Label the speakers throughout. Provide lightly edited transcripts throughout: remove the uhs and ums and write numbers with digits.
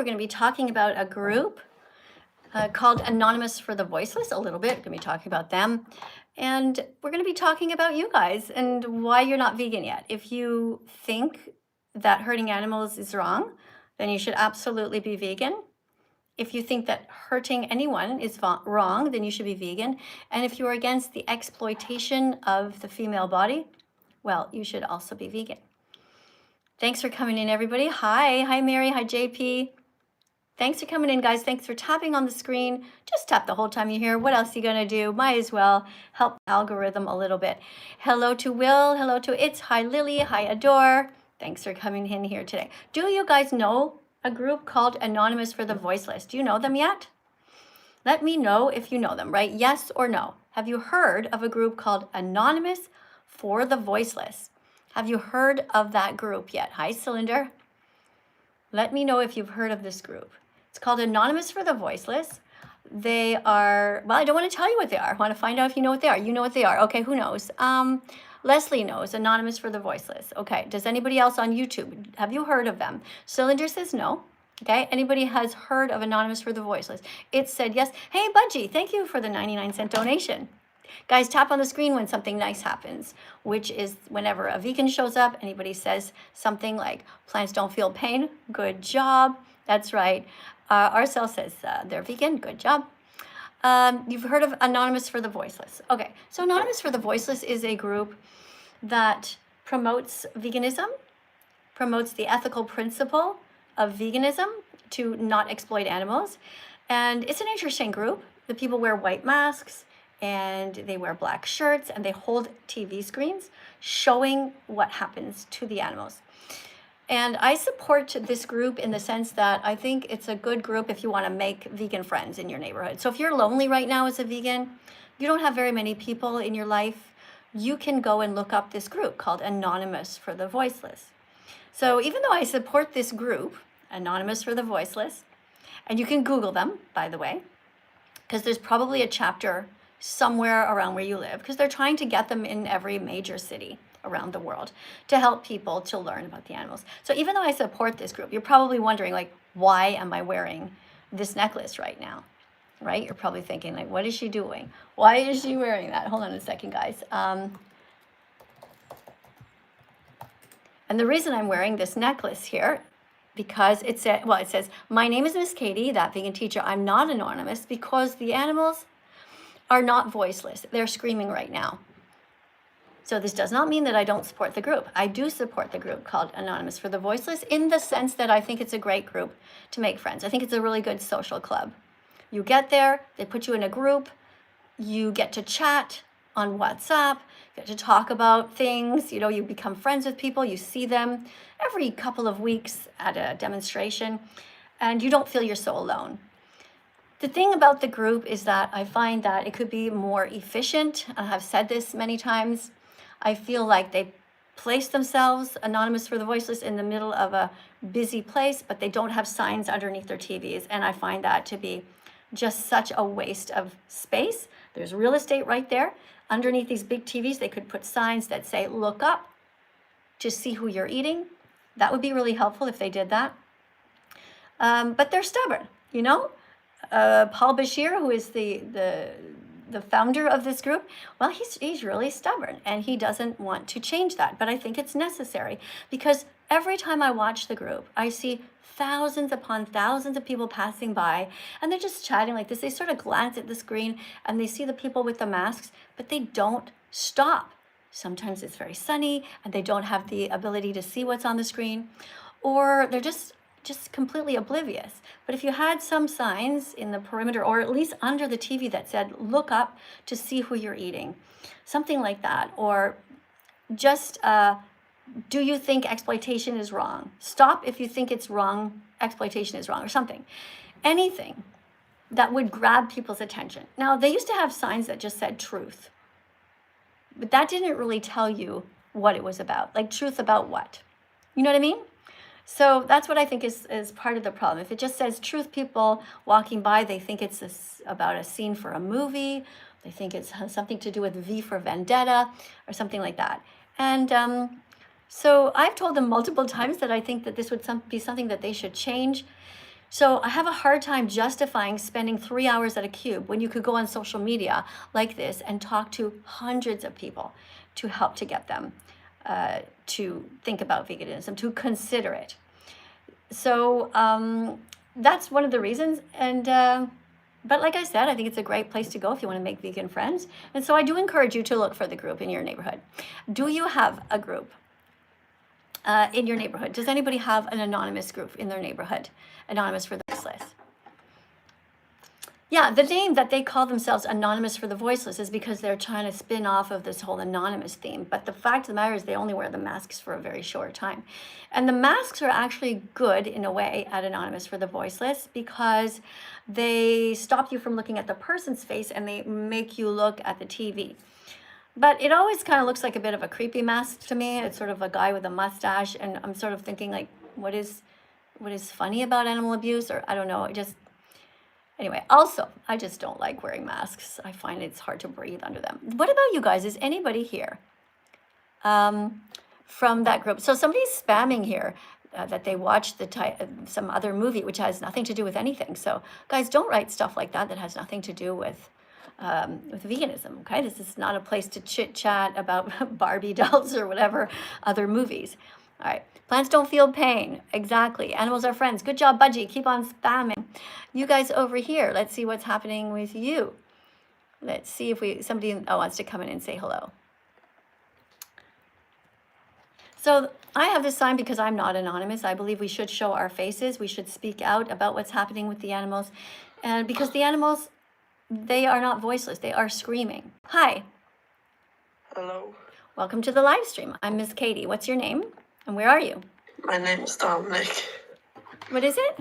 Speaker 1: we're going to be talking about a group called Anonymous for the Voiceless a little bit. We're going to be talking about them. And we're going to be talking about you guys and why you're not vegan yet. If you think that hurting animals is wrong, then you should absolutely be vegan. If you think that hurting anyone is wrong, then you should be vegan. And if you're against the exploitation of the female body, well, you should also be vegan. Thanks for coming in, everybody. Hi Mary, hi JP. Thanks for coming in, guys. Thanks for tapping on the screen. Just tap the whole time you're here. What else are you gonna do? Might as well help the algorithm a little bit. Hello to Will, hello to It's, hi Lily, hi Adore. Thanks for coming in here today. Do you guys know a group called Anonymous for the Voiceless? Do you know them yet? Let me know if you know them, right? Yes or no. Have you heard of a group called Anonymous for the Voiceless? Have you heard of that group yet? Hi, Cylinder. Let me know if you've heard of this group. It's called Anonymous for the Voiceless. They are, well, I don't want to tell you what they are. I want to find out if you know what they are. You know what they are. Okay, who knows? Leslie knows, Anonymous for the Voiceless. Okay, does anybody else on YouTube, have you heard of them? Cylinder says no. Okay, anybody has heard of Anonymous for the Voiceless? It said yes. Hey, Budgie, thank you for the 99-cent donation. Guys, tap on the screen when something nice happens, which is whenever a vegan shows up, anybody says something like, plants don't feel pain, good job. That's right. Arcel says they're vegan, good job. You've heard of Anonymous for the Voiceless. Okay, so Anonymous for the Voiceless is a group that promotes veganism, promotes the ethical principle of veganism to not exploit animals. And it's an interesting group. The people wear white masks, and they wear black shirts, and they hold TV screens showing what happens to the animals. And I support this group in the sense that I think it's a good group if you want to make vegan friends in your neighborhood. So if you're lonely right now as a vegan, you don't have very many people in your life, you can go and look up this group called Anonymous for the Voiceless. So even though I support this group, Anonymous for the Voiceless, and you can Google them, by the way, because there's probably a chapter somewhere around where you live, because they're trying to get them in every major city around the world to help people to learn about the animals. So even though I support this group, you're probably wondering, like, why am I wearing this necklace right now, right? You're probably thinking, like, what is she doing? Why is she wearing that? Hold on a second, guys. And the reason I'm wearing this necklace here, because it says, my name is Miss Katie, that vegan teacher. I'm not anonymous because the animals are not voiceless. They're screaming right now. So this does not mean that I don't support the group. I do support the group called Anonymous for the Voiceless in the sense that I think it's a great group to make friends. I think it's a really good social club. You get there, they put you in a group, you get to chat on WhatsApp, you get to talk about things, you become friends with people, you see them every couple of weeks at a demonstration, and you don't feel you're so alone. The thing about the group is that I find that it could be more efficient. I have said this many times. I feel like they place themselves, Anonymous for the Voiceless, in the middle of a busy place, but they don't have signs underneath their TVs. And I find that to be just such a waste of space. There's real estate right there. Underneath these big TVs, they could put signs that say, look up to see who you're eating. That would be really helpful if they did that. But they're stubborn, Paul Bashir, who is the founder of this group, well, he's really stubborn and he doesn't want to change that. But I think it's necessary because every time I watch the group, I see thousands upon thousands of people passing by and they're just chatting like this. They sort of glance at the screen and they see the people with the masks, but they don't stop. Sometimes it's very sunny and they don't have the ability to see what's on the screen, or they're just completely oblivious. But if you had some signs in the perimeter or at least under the TV that said, look up to see who you're eating, something like that, or just, do you think exploitation is wrong? Stop if you think it's wrong, exploitation is wrong, or something. Anything that would grab people's attention. Now, they used to have signs that just said truth, but that didn't really tell you what it was about. Like, truth about what? You know what I mean? So that's what I think is part of the problem. If it just says truth, people walking by, they think it's about a scene for a movie. They think it's something to do with V for Vendetta or something like that. And so I've told them multiple times that I think that this would be something that they should change. So I have a hard time justifying spending 3 hours at a cube when you could go on social media like this and talk to hundreds of people to help to get them to think about veganism, to consider it. So that's one of the reasons. And but like I said, I think it's a great place to go if you want to make vegan friends. And so I do encourage you to look for the group in your neighborhood. Do you have a group in your neighborhood? Does anybody have an anonymous group in their neighborhood? Anonymous for the Voiceless. Yeah, the name that they call themselves Anonymous for the Voiceless is because they're trying to spin off of this whole anonymous theme. But the fact of the matter is they only wear the masks for a very short time. And the masks are actually good in a way at Anonymous for the Voiceless because they stop you from looking at the person's face and they make you look at the TV. But it always kind of looks like a bit of a creepy mask to me. It's sort of a guy with a mustache, and I'm sort of thinking like, what is funny about animal abuse? Or I don't know, anyway, also, I just don't like wearing masks. I find it's hard to breathe under them. What about you guys? Is anybody here from that group? So somebody's spamming here that they watched some other movie, which has nothing to do with anything. So guys, don't write stuff like that has nothing to do with veganism, okay? This is not a place to chit-chat about Barbie dolls or whatever other movies. All right, plants don't feel pain. Exactly, animals are friends. Good job, Budgie, keep on spamming. You guys over here, let's see what's happening with you. Let's see if somebody wants to come in and say hello. So I have this sign because I'm not anonymous. I believe we should show our faces. We should speak out about what's happening with the animals. And because the animals, they are not voiceless, they are screaming. Hi.
Speaker 2: Hello.
Speaker 1: Welcome to the live stream. I'm Miss Katie. What's your name? And where are you?
Speaker 2: My name is Dominic.
Speaker 1: What is it?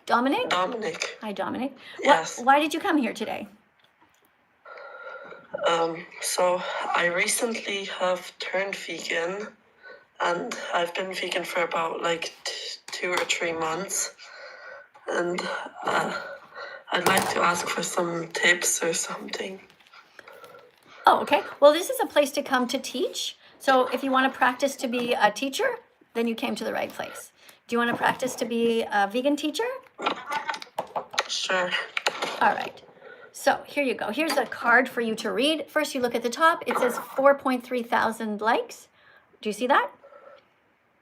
Speaker 1: Dominic?
Speaker 2: Dominic.
Speaker 1: Hi, Dominic.
Speaker 2: Yes.
Speaker 1: Why did you come here today?
Speaker 2: So I recently have turned vegan, and I've been vegan for about like 2 or 3 months. And I'd like to ask for some tips or something.
Speaker 1: Oh, okay. Well, this is a place to come to teach. So if you want to practice to be a teacher, then you came to the right place. Do you want to practice to be a vegan teacher?
Speaker 2: Sure.
Speaker 1: All right. So here you go. Here's a card for you to read. First, you look at the top. It says 4.3 thousand likes. Do you see that?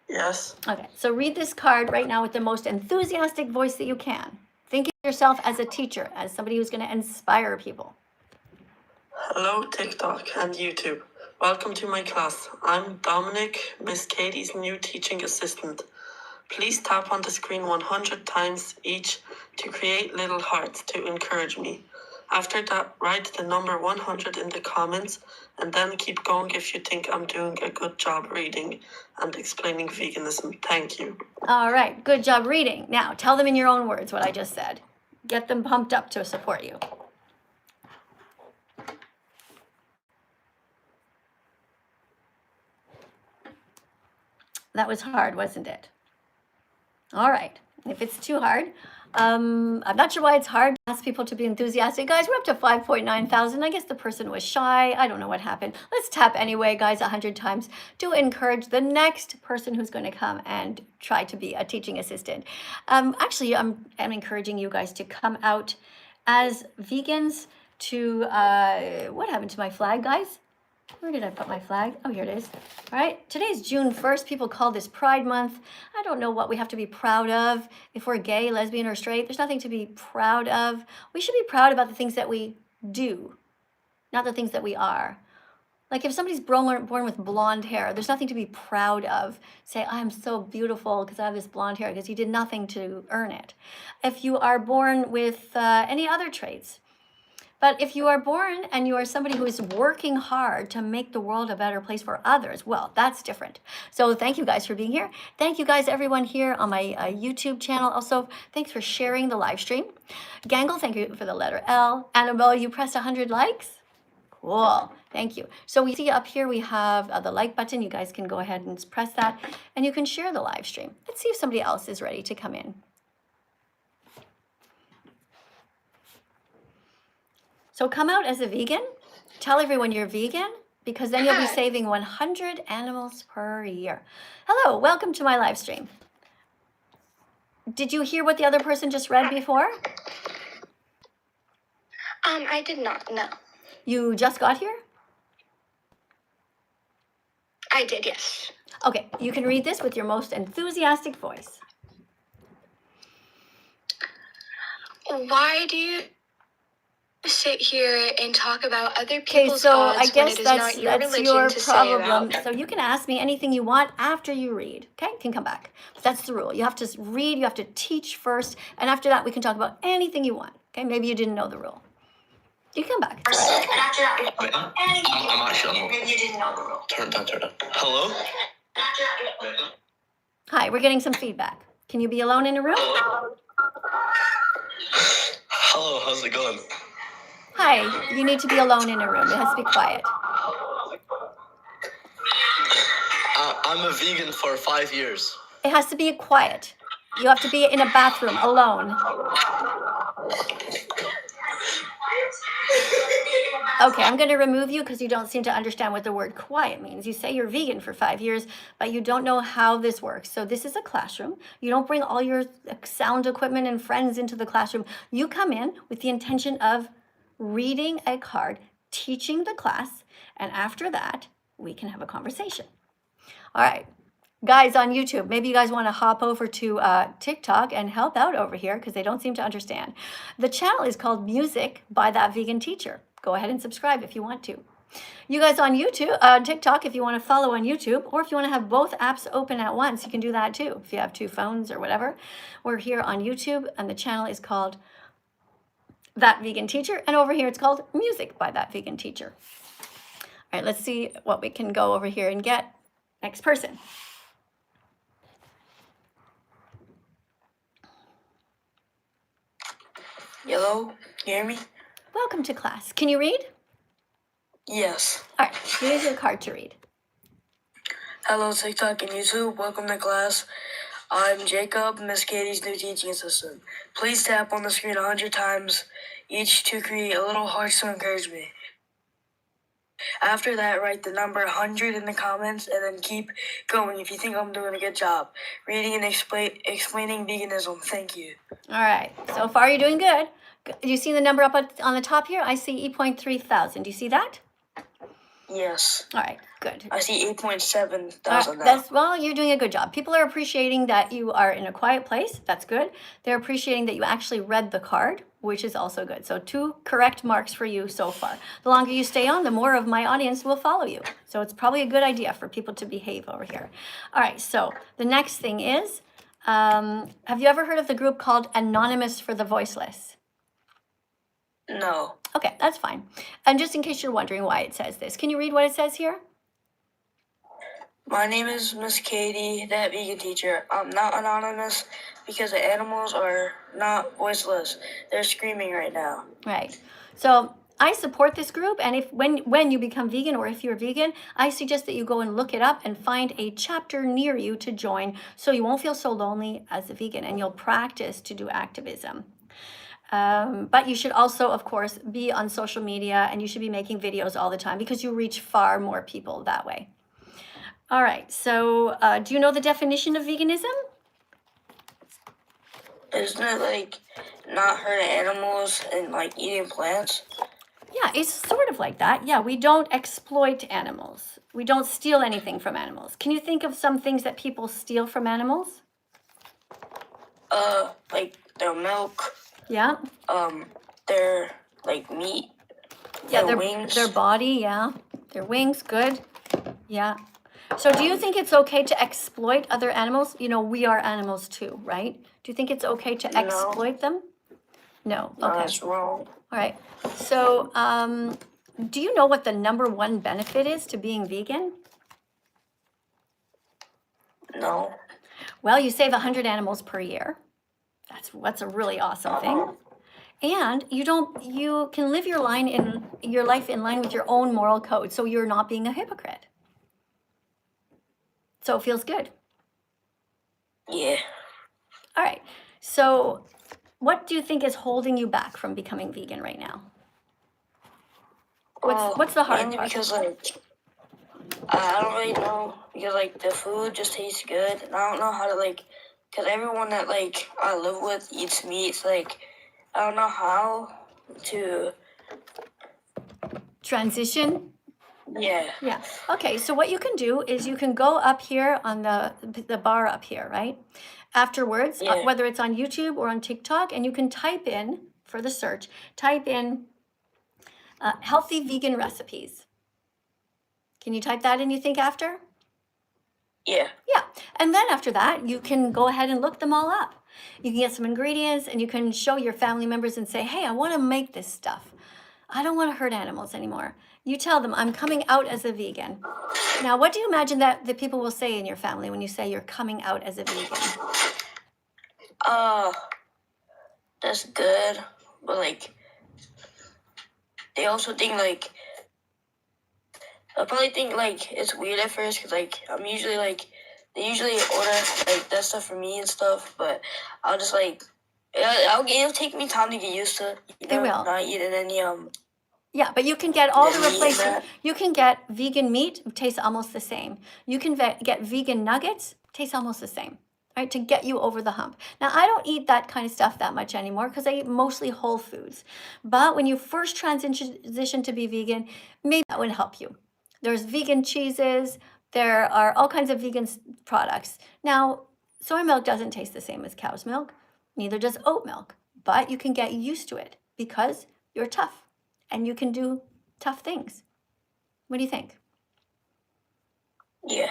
Speaker 2: Yes.
Speaker 1: Okay. So read this card right now with the most enthusiastic voice that you can. Think of yourself as a teacher, as somebody who's going to inspire people.
Speaker 2: Hello, TikTok and YouTube. Welcome to my class. I'm Dominic, Miss Katie's new teaching assistant. Please tap on the screen 100 times each to create little hearts to encourage me. After that, write the number 100 in the comments and then keep going if you think I'm doing a good job reading and explaining veganism. Thank you.
Speaker 1: All right, good job reading. Now, tell them in your own words what I just said. Get them pumped up to support you. That was hard, wasn't it? All right, if it's too hard, I'm not sure why it's hard to ask people to be enthusiastic. Guys, we're up to 5.9 thousand. I guess the person was shy. I don't know what happened. Let's tap anyway, guys, 100 times to encourage the next person who's going to come and try to be a teaching assistant. Actually, I'm encouraging you guys to come out as vegans to, what happened to my flag, guys? Where did I put my flag? Oh, here it is. All right, today's June 1st. People call this Pride Month. I don't know what we have to be proud of. If we're gay, lesbian, or straight, there's nothing to be proud of. We should be proud about the things that we do, not the things that we are. Like if somebody's born with blonde hair, there's nothing to be proud of. Say, I'm so beautiful because I have this blonde hair, because you did nothing to earn it. If you are born with any other traits, but if you are born and you are somebody who is working hard to make the world a better place for others, well, that's different. So thank you guys for being here. Thank you guys, everyone here on my YouTube channel. Also, thanks for sharing the live stream. Gangle, thank you for the letter L. Annabelle, you pressed 100 likes. Cool, thank you. So we see up here we have the like button. You guys can go ahead and press that and you can share the live stream. Let's see if somebody else is ready to come in. So come out as a vegan, tell everyone you're vegan, because then you'll be saving 100 animals per year. Hello, welcome to my live stream. Did you hear what the other person just read before?
Speaker 3: I did not, no.
Speaker 1: You just got here?
Speaker 3: I did, yes.
Speaker 1: Okay, you can read this with your most enthusiastic voice.
Speaker 3: Why do you sit here and talk about other
Speaker 1: Okay,
Speaker 3: people's
Speaker 1: so
Speaker 3: gods
Speaker 1: I
Speaker 3: when
Speaker 1: guess
Speaker 3: it is
Speaker 1: that's
Speaker 3: not your religion
Speaker 1: your
Speaker 3: to say
Speaker 1: problem.
Speaker 3: about?
Speaker 1: So you can ask me anything you want after you read. Okay, you can come back. But that's the rule. You have to read, you have to teach first, and after that we can talk about anything you want. Okay, maybe you didn't know the rule. You can come back. It's all right.
Speaker 3: And after that,
Speaker 4: Wait, I'm actually on.
Speaker 3: maybe you didn't know the rule.
Speaker 4: Turn it down. Hello?
Speaker 1: Hi, we're getting some feedback. Can you be alone in a room?
Speaker 4: Hello, how's it going?
Speaker 1: Hi, you need to be alone in a room. It has to be quiet.
Speaker 4: I'm a vegan for 5 years.
Speaker 1: It has to be quiet. You have to be in a bathroom alone. Okay, I'm going to remove you because you don't seem to understand what the word quiet means. You say you're vegan for 5 years, but you don't know how this works. So this is a classroom. You don't bring all your sound equipment and friends into the classroom. You come in with the intention of reading a card, teaching the class, and after that, we can have a conversation. All right. Guys on YouTube, maybe you guys want to hop over to TikTok and help out over here because they don't seem to understand. The channel is called Music by That Vegan Teacher. Go ahead and subscribe if you want to. You guys on YouTube, TikTok, if you want to follow on YouTube, or if you want to have both apps open at once, you can do that too. If you have 2 phones or whatever. We're here on YouTube, and the channel is called That Vegan Teacher, and over here it's called Music by That Vegan Teacher. All right, let's see what we can go over here and get. Next person.
Speaker 5: Hello, you hear me?
Speaker 1: Welcome to class. Can you read?
Speaker 5: Yes.
Speaker 1: All right, here's your card to read.
Speaker 5: Hello, TikTok and YouTube. Welcome to class. I'm Jacob, Miss Katie's new teaching assistant. Please tap on the screen 100 times each to create a little heart to encourage me. After that, write the number 100 in the comments and then keep going if you think I'm doing a good job. Reading and explaining veganism. Thank you.
Speaker 1: All right, so far you're doing good. Do you see the number up on the top here? I see 8.3 thousand. Do you see that?
Speaker 5: Yes.
Speaker 1: All right, good.
Speaker 5: I see 8.7
Speaker 1: All
Speaker 5: thousand
Speaker 1: right,
Speaker 5: now.
Speaker 1: well, you're doing a good job. People are appreciating that you are in a quiet place. That's good. They're appreciating that you actually read the card, which is also good. So 2 correct marks for you so far. The longer you stay on, the more of my audience will follow you. So it's probably a good idea for people to behave over here. All right, so the next thing is, have you ever heard of the group called Anonymous for the Voiceless?
Speaker 5: No.
Speaker 1: Okay, that's fine. And just in case you're wondering why it says this, can you read what it says here?
Speaker 5: My name is Miss Katie, that vegan teacher. I'm not anonymous because the animals are not voiceless. They're screaming right now.
Speaker 1: Right. So I support this group, and if when you become vegan, or if you're vegan, I suggest that you go and look it up and find a chapter near you to join, so you won't feel so lonely as a vegan, and you'll practice to do activism. But you should also, of course, be on social media, and you should be making videos all the time because you reach far more people that way. All right, so do you know the definition of veganism?
Speaker 5: Isn't it like not hurting animals and like eating plants?
Speaker 1: Yeah, it's sort of like that. Yeah, we don't exploit animals. We don't steal anything from animals. Can you think of some things that people steal from animals?
Speaker 5: Like their milk,
Speaker 1: Yeah.
Speaker 5: their like meat,
Speaker 1: Yeah,
Speaker 5: their wings.
Speaker 1: their body, yeah. Their wings, good. Yeah. So do you think it's okay to exploit other animals? You know, we are animals too, right? Do you think it's okay to
Speaker 5: No.
Speaker 1: exploit them? No.
Speaker 5: No,
Speaker 1: Okay.
Speaker 5: that's wrong.
Speaker 1: All right. So, do you know what the #1 benefit is to being vegan?
Speaker 5: No.
Speaker 1: Well, you save 100 animals per year. That's a really awesome thing. And you can live your life in line with your own moral code, so you're not being a hypocrite. So it feels good.
Speaker 5: Yeah.
Speaker 1: All right. So what do you think is holding you back from becoming vegan right now? What's the hard
Speaker 5: mainly
Speaker 1: part?
Speaker 5: because like I don't really know because like the food just tastes good and I don't know how to like because everyone that like I live with eats meat. It's like I don't know how to.
Speaker 1: Transition.
Speaker 5: Yeah.
Speaker 1: Yeah. Okay. So what you can do is you can go up here on the bar up here, right? Afterwards,
Speaker 5: Yeah.
Speaker 1: whether it's on YouTube or on TikTok, and you can type in for the search, type in healthy vegan recipes. Can you type that in, you think, after?
Speaker 5: Yeah.
Speaker 1: Yeah. And then after that, you can go ahead and look them all up. You can get some ingredients and you can show your family members and say, hey, I want to make this stuff. I don't want to hurt animals anymore. You tell them, I'm coming out as a vegan. Now, what do you imagine that the people will say in your family when you say you're coming out as a vegan?
Speaker 5: That's good, but like they also think like they'll probably think like it's weird at first because like I'm usually like they usually order like that stuff for me and stuff, but I'll just like it'll take me time to get used to
Speaker 1: It will.
Speaker 5: not eating any
Speaker 1: Yeah, but you can get all the
Speaker 5: meat and
Speaker 1: replacement.
Speaker 5: that.
Speaker 1: You can get vegan meat, it tastes almost the same. You can get vegan nuggets, tastes almost the same, right? To get you over the hump. Now, I don't eat that kind of stuff that much anymore because I eat mostly whole foods. But when you first transition to be vegan, maybe that would help you. There's vegan cheeses. There are all kinds of vegan products. Now, soy milk doesn't taste the same as cow's milk. Neither does oat milk. But you can get used to it because you're tough and you can do tough things. What do you think?
Speaker 5: Yeah.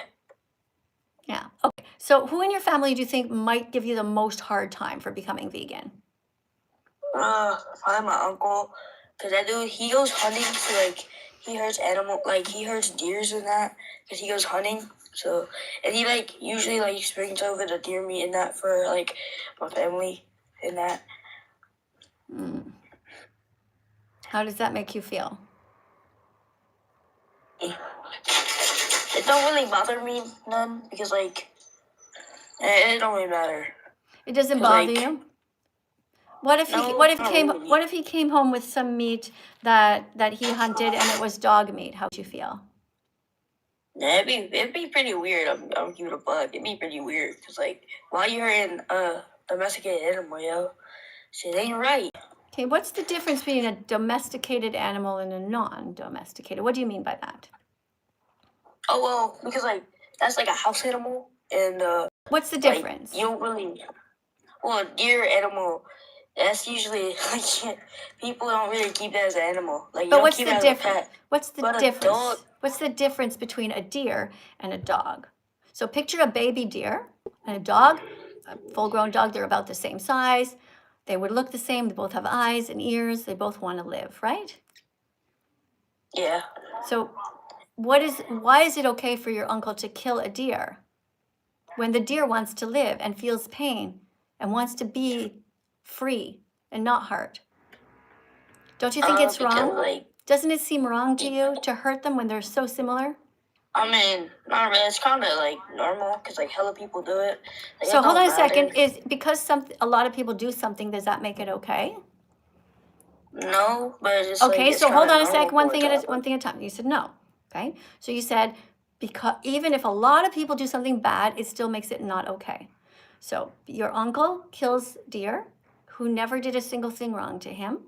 Speaker 1: Yeah. Okay. So who in your family do you think might give you the most hard time for becoming vegan?
Speaker 5: Probably my uncle, cause that dude he goes hunting, so like he hurts deers and that, cause he goes hunting. So and he like usually like brings over the deer meat and that for like my family and that.
Speaker 1: How does that make you feel?
Speaker 5: It don't really bother me none because like it don't really matter.
Speaker 1: It doesn't
Speaker 5: 'Cause,
Speaker 1: bother
Speaker 5: like,
Speaker 1: you? What if
Speaker 5: no,
Speaker 1: what if
Speaker 5: not
Speaker 1: came
Speaker 5: really.
Speaker 1: what if he came home with some meat that he hunted and it was dog meat? How would you feel?
Speaker 5: Yeah, it'd be pretty weird. I'm cute a bug. It'd be pretty weird because like why you hurting domesticated animal, yo? Shit ain't right.
Speaker 1: Okay, what's the difference between a domesticated animal and a non-domesticated? What do you mean by that?
Speaker 5: Oh well, because like that's like a house animal, and
Speaker 1: What's the
Speaker 5: like
Speaker 1: difference?
Speaker 5: you don't really. Well, deer animal, that's usually like people don't really keep that as an animal. Like you
Speaker 1: But
Speaker 5: don't
Speaker 1: what's
Speaker 5: keep
Speaker 1: the
Speaker 5: it as a
Speaker 1: difference?
Speaker 5: pet.
Speaker 1: What's the
Speaker 5: But a
Speaker 1: difference?
Speaker 5: dog.
Speaker 1: What's the difference between a deer and a dog? So picture a baby deer and a dog, a full-grown dog. They're about the same size. They would look the same. They both have eyes and ears. They both want to live, right?
Speaker 5: Yeah.
Speaker 1: So why is it okay for your uncle to kill a deer when the deer wants to live and feels pain and wants to be free and not hurt? Don't you think it's
Speaker 5: Because
Speaker 1: wrong?
Speaker 5: like
Speaker 1: Doesn't it seem wrong to you to hurt them when they're so similar?
Speaker 5: I mean, not really. It's kind of like normal because like hella people do it. Like,
Speaker 1: So
Speaker 5: it
Speaker 1: hold
Speaker 5: don't
Speaker 1: on a second.
Speaker 5: matter.
Speaker 1: Is because a lot of people do something, does that make it okay?
Speaker 5: No, but it's just like
Speaker 1: Okay,
Speaker 5: it's
Speaker 1: so hold
Speaker 5: kinda
Speaker 1: on a
Speaker 5: normal
Speaker 1: sec. One
Speaker 5: for it
Speaker 1: thing
Speaker 5: to
Speaker 1: at a time. You said no. Okay, so you said because even if a lot of people do something bad, it still makes it not okay. So your uncle kills deer, who never did a single thing wrong to him.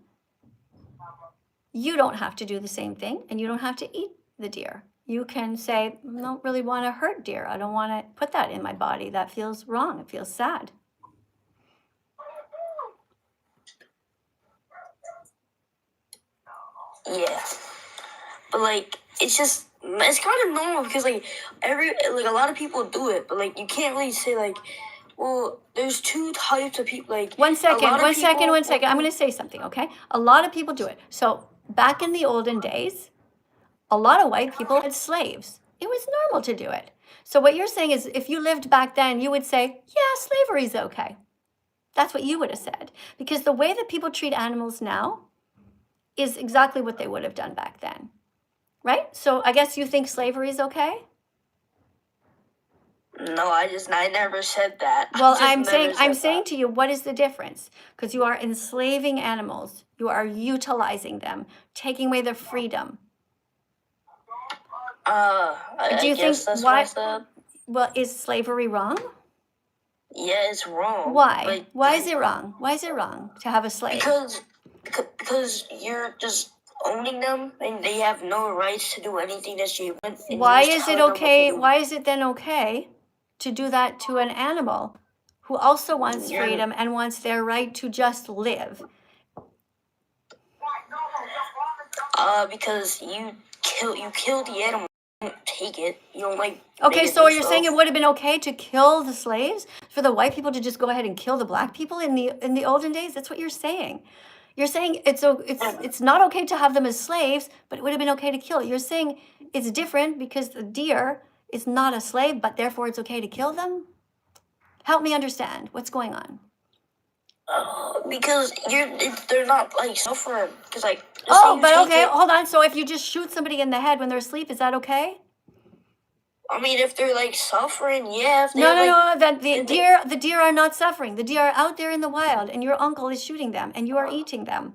Speaker 1: You don't have to do the same thing, and you don't have to eat the deer. You can say, I don't really want to hurt deer. I don't want to put that in my body. That feels wrong. It feels sad.
Speaker 5: Yeah, but like it's kind of normal because like a lot of people do it, but like you can't really say like, well, there's two types of people. Like
Speaker 1: One second.
Speaker 5: I'm
Speaker 1: going to say something, okay? A lot of people do it. So back in the olden days, a lot of white people had slaves. It was normal to do it. So what you're saying is if you lived back then, you would say, yeah, slavery's okay. That's what you would have said. Because the way that people treat animals now is exactly what they would have done back then. Right? So I guess you think slavery is okay?
Speaker 5: No, I never said that.
Speaker 1: Well,
Speaker 5: I
Speaker 1: I'm
Speaker 5: just never
Speaker 1: saying
Speaker 5: said
Speaker 1: to you, what is the difference? Because you are enslaving animals. You are utilizing them, taking away their freedom.
Speaker 5: I
Speaker 1: Do you
Speaker 5: guess
Speaker 1: think
Speaker 5: that's what I said.
Speaker 1: well, is slavery wrong?
Speaker 5: Yeah, it's wrong.
Speaker 1: Why?
Speaker 5: Like,
Speaker 1: Why is it wrong? Why is it wrong to have a slave?
Speaker 5: because you're just owning them and they have no rights to do anything that you want. And
Speaker 1: Why
Speaker 5: you're
Speaker 1: is
Speaker 5: just
Speaker 1: it
Speaker 5: telling them what to
Speaker 1: okay?
Speaker 5: do.
Speaker 1: Why is it then okay to do that to an animal who also wants
Speaker 5: You're-
Speaker 1: freedom and wants their right to just live?
Speaker 5: Because you kill the animal. You don't take it. You don't like.
Speaker 1: Okay,
Speaker 5: make it
Speaker 1: so
Speaker 5: do
Speaker 1: you're saying it
Speaker 5: stuff.
Speaker 1: would have been okay to kill the slaves, for the white people to just go ahead and kill the black people in the olden days? That's what you're saying. You're saying it's not okay to have them as slaves, but it would have been okay to kill. You're saying it's different because the deer is not a slave, but therefore it's okay to kill them? Help me understand what's going on.
Speaker 5: Because they're not like suffering. Because like. let's say
Speaker 1: Oh,
Speaker 5: you
Speaker 1: but
Speaker 5: take
Speaker 1: okay,
Speaker 5: it-
Speaker 1: hold on. So if you just shoot somebody in the head when they're asleep, is that okay?
Speaker 5: I mean, if they're like suffering, yeah. If
Speaker 1: No,
Speaker 5: they're
Speaker 1: no,
Speaker 5: like,
Speaker 1: no. That the deer are not suffering. The deer are out there in the wild, and your uncle is shooting them, and you are eating them.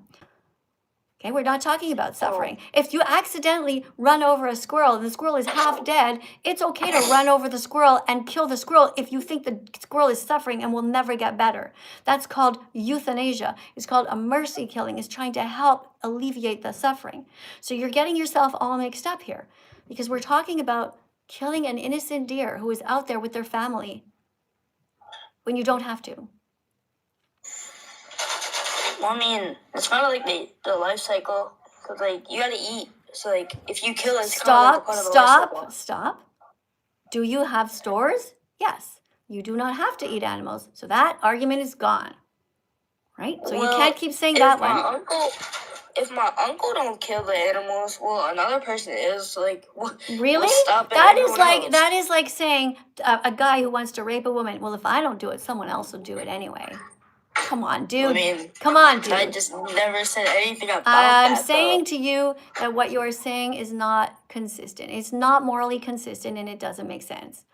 Speaker 1: Okay, we're not talking about suffering. If you accidentally run over a squirrel and the squirrel is half dead, it's okay to run over the squirrel and kill the squirrel if you think the squirrel is suffering and will never get better. That's called euthanasia. It's called a mercy killing. It's trying to help alleviate the suffering. So you're getting yourself all mixed up here because we're talking about killing an innocent deer who is out there with their family when you don't have to.
Speaker 5: well, I mean, it's kind of like the life cycle. Cause like you gotta eat. So like if you kill it, it's kind of like a part of the life cycle.
Speaker 1: Stop. Do you have stores? Yes. You do not have to eat animals. So that argument is gone. Right? So you can't keep saying that one.
Speaker 5: If my uncle don't kill the animals, well, another person is like.
Speaker 1: Really?
Speaker 5: We'll stop at
Speaker 1: That is
Speaker 5: everyone
Speaker 1: like
Speaker 5: else.
Speaker 1: that is like saying a guy who wants to rape a woman, well, if I don't do it, someone else will do it anyway. Come on, dude.
Speaker 5: I mean,
Speaker 1: Come on, dude.
Speaker 5: I just never said anything about
Speaker 1: I'm
Speaker 5: that.
Speaker 1: saying to you that what you're saying is not consistent. It's not morally consistent and it doesn't make sense.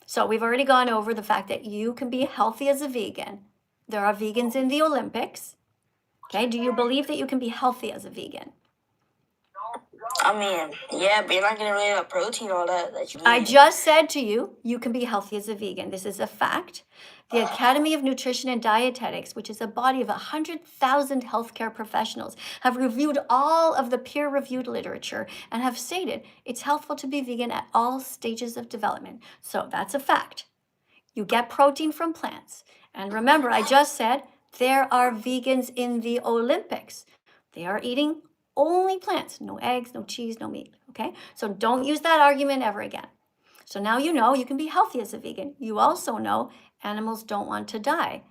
Speaker 1: So we've already gone over the fact that you can be healthy as a vegan. There are vegans in the Olympics. Okay, do you believe that you can be healthy as a vegan?
Speaker 5: I mean, yeah, but you're not gonna really have protein, all that you need.
Speaker 1: I just said to you, you can be healthy as a vegan. This is a fact. The Academy of Nutrition and Dietetics, which is a body of 100,000 healthcare professionals, have reviewed all of the peer-reviewed literature and have stated it's healthful to be vegan at all stages of development. So that's a fact. You get protein from plants. And remember, I just said there are vegans in the Olympics. They are eating only plants, no eggs, no cheese, no meat, okay? So don't use that argument ever again. So now you know you can be healthy as a vegan. You also know animals don't want to die.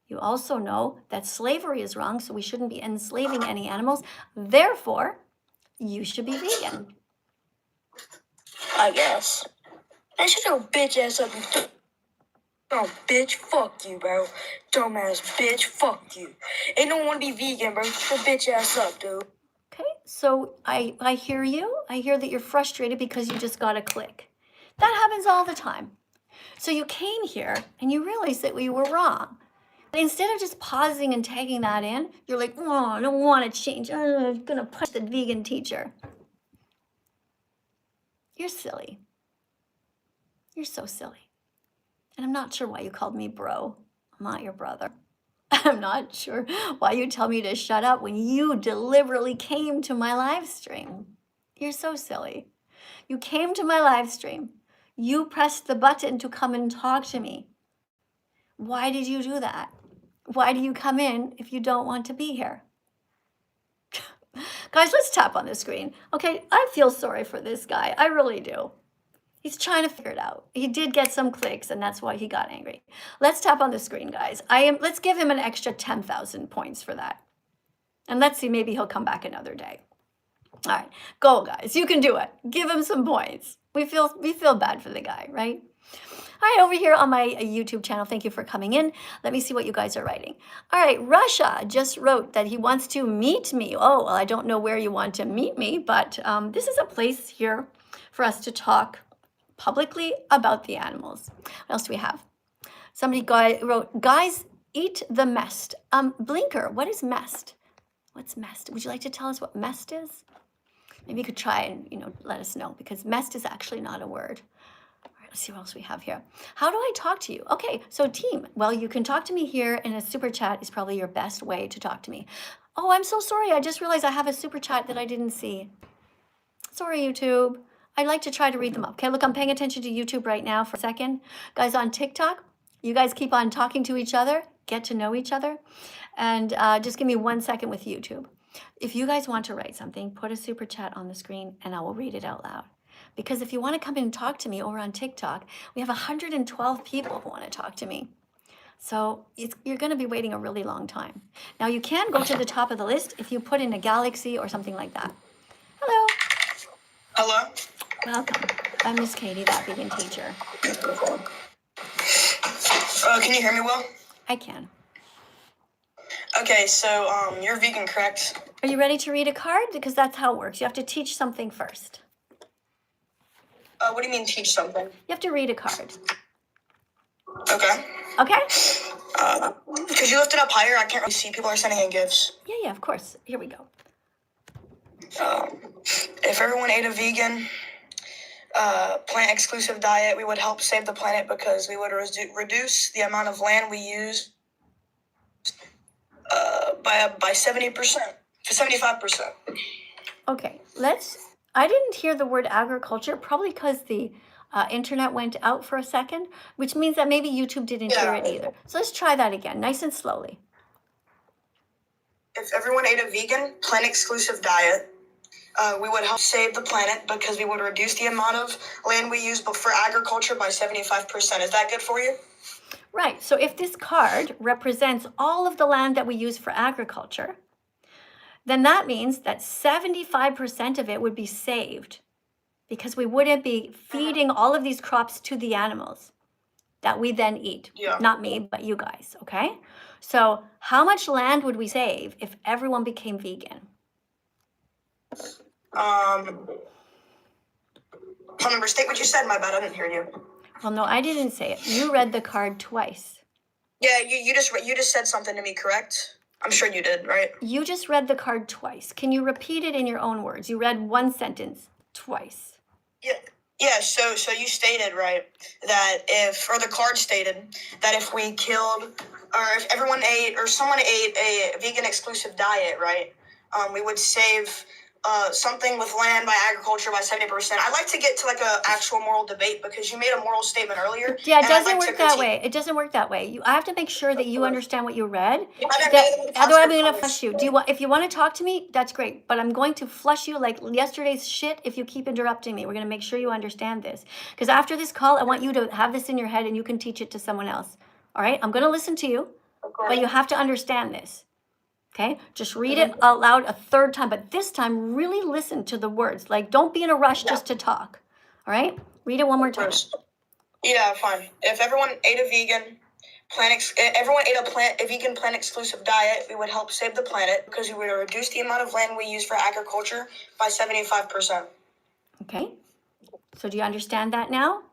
Speaker 1: You also know that slavery is wrong, so we shouldn't be enslaving any animals. Therefore, you should be vegan.
Speaker 5: I guess. I should go bitch ass up. Oh, bitch, fuck you, bro. Dumbass bitch, fuck you. Ain't no one wanna be vegan, bro. Go bitch ass up, dude.
Speaker 1: Okay, so I hear you. I hear that you're frustrated because you just got a click. That happens all the time. So you came here and you realized that we were wrong. But instead of just pausing and taking that in, you're like, oh, I don't want to change. I'm going to push the vegan teacher. You're silly. You're so silly. And I'm not sure why you called me bro. I'm not your brother. I'm not sure why you tell me to shut up when you deliberately came to my live stream. You're so silly. You came to my live stream. You pressed the button to come and talk to me. Why did you do that? Why do you come in if you don't want to be here? Guys, let's tap on the screen. Okay, I feel sorry for this guy. I really do. He's trying to figure it out. He did get some clicks, and that's why he got angry. Let's tap on the screen, guys. Let's give him an extra 10,000 points for that. And let's see, maybe he'll come back another day. All right, go, guys. You can do it. Give him some points. We feel bad for the guy, right? All right, over here on my YouTube channel, thank you for coming in. Let me see what you guys are writing. All right, Russia just wrote that he wants to meet me. Oh, well, I don't know where you want to meet me, but this is a place here for us to talk publicly about the animals. What else do we have? Somebody wrote, guys, eat the mest. Blinker, what is mest? What's mest? Would you like to tell us what mest is? Maybe you could try and, let us know, because mest is actually not a word. All right, let's see what else we have here. How do I talk to you? Okay, so team. Well, you can talk to me here, and a super chat is probably your best way to talk to me. Oh, I'm so sorry. I just realized I have a super chat that I didn't see. Sorry, YouTube. I'd like to try to read them up. Okay, look, I'm paying attention to YouTube right now for a second. Guys on TikTok, you guys keep on talking to each other, get to know each other, and just give me 1 second with YouTube. If you guys want to write something, put a super chat on the screen and I will read it out loud. Because if you want to come and talk to me over on TikTok, we have 112 people who want to talk to me. So you're going to be waiting a really long time. Now you can go to the top of the list if you put in a galaxy or something like that. Hello.
Speaker 5: Hello?
Speaker 1: Welcome. I'm Miss Katie, that vegan teacher.
Speaker 5: Can you hear me well?
Speaker 1: I can.
Speaker 5: Okay, so you're vegan, correct?
Speaker 1: Are you ready to read a card? Because that's how it works. You have to teach something first.
Speaker 5: What do you mean teach something?
Speaker 1: You have to read a card.
Speaker 5: Okay.
Speaker 1: Okay?
Speaker 5: Could you lift it up higher? I can't really see. People are sending in gifts.
Speaker 1: Yeah, of course. Here we go.
Speaker 5: If everyone ate a vegan, plant-exclusive diet, we would help save the planet because we would reduce the amount of land we use by 70% to 75%.
Speaker 1: Okay, I didn't hear the word agriculture, probably because the internet went out for a second, which means that maybe YouTube didn't hear it either. So let's try that again, nice and slowly.
Speaker 5: If everyone ate a vegan, plant-exclusive diet, we would help save the planet because we would reduce the amount of land we use for agriculture by 75%. Is that good for you?
Speaker 1: Right, so if this card represents all of the land that we use for agriculture, then that means that 75% of it would be saved because we wouldn't be feeding all of these crops to the animals that we then eat.
Speaker 5: Yeah.
Speaker 1: Not me, but you guys, okay? So how much land would we save if everyone became vegan?
Speaker 5: Remember, state what you said. My bad, I didn't hear you.
Speaker 1: Well, no, I didn't say it. You read the card twice.
Speaker 5: Yeah, you just said something to me, correct? I'm sure you did, right?
Speaker 1: You just read the card twice. Can you repeat it in your own words? You read one sentence twice.
Speaker 5: Yeah. So you stated, right, that the card stated that if we killed, or if everyone ate, or someone ate a vegan exclusive diet, right, we would save something with land by agriculture by 70%. I'd like to get to like a actual moral debate because you made a moral statement earlier.
Speaker 1: Yeah, it doesn't work that way. It doesn't work that way. I have to make sure that you understand what you read. Otherwise, I'm going to flush you. If you want to talk to me, that's great. But I'm going to flush you like yesterday's shit if you keep interrupting me. We're going to make sure you understand this. Because after this call, I want you to have this in your head and you can teach it to someone else. All right? I'm going to listen to you, but you have to understand this. Okay, just read it out loud a third time, but this time really listen to the words. Like, don't be in a rush just to talk. All right, read it one more time.
Speaker 5: Yeah, fine. If everyone ate a vegan vegan plant exclusive diet, we would help save the planet because we would reduce the amount of land we use for agriculture by 75%.
Speaker 1: Okay, so do you understand that now?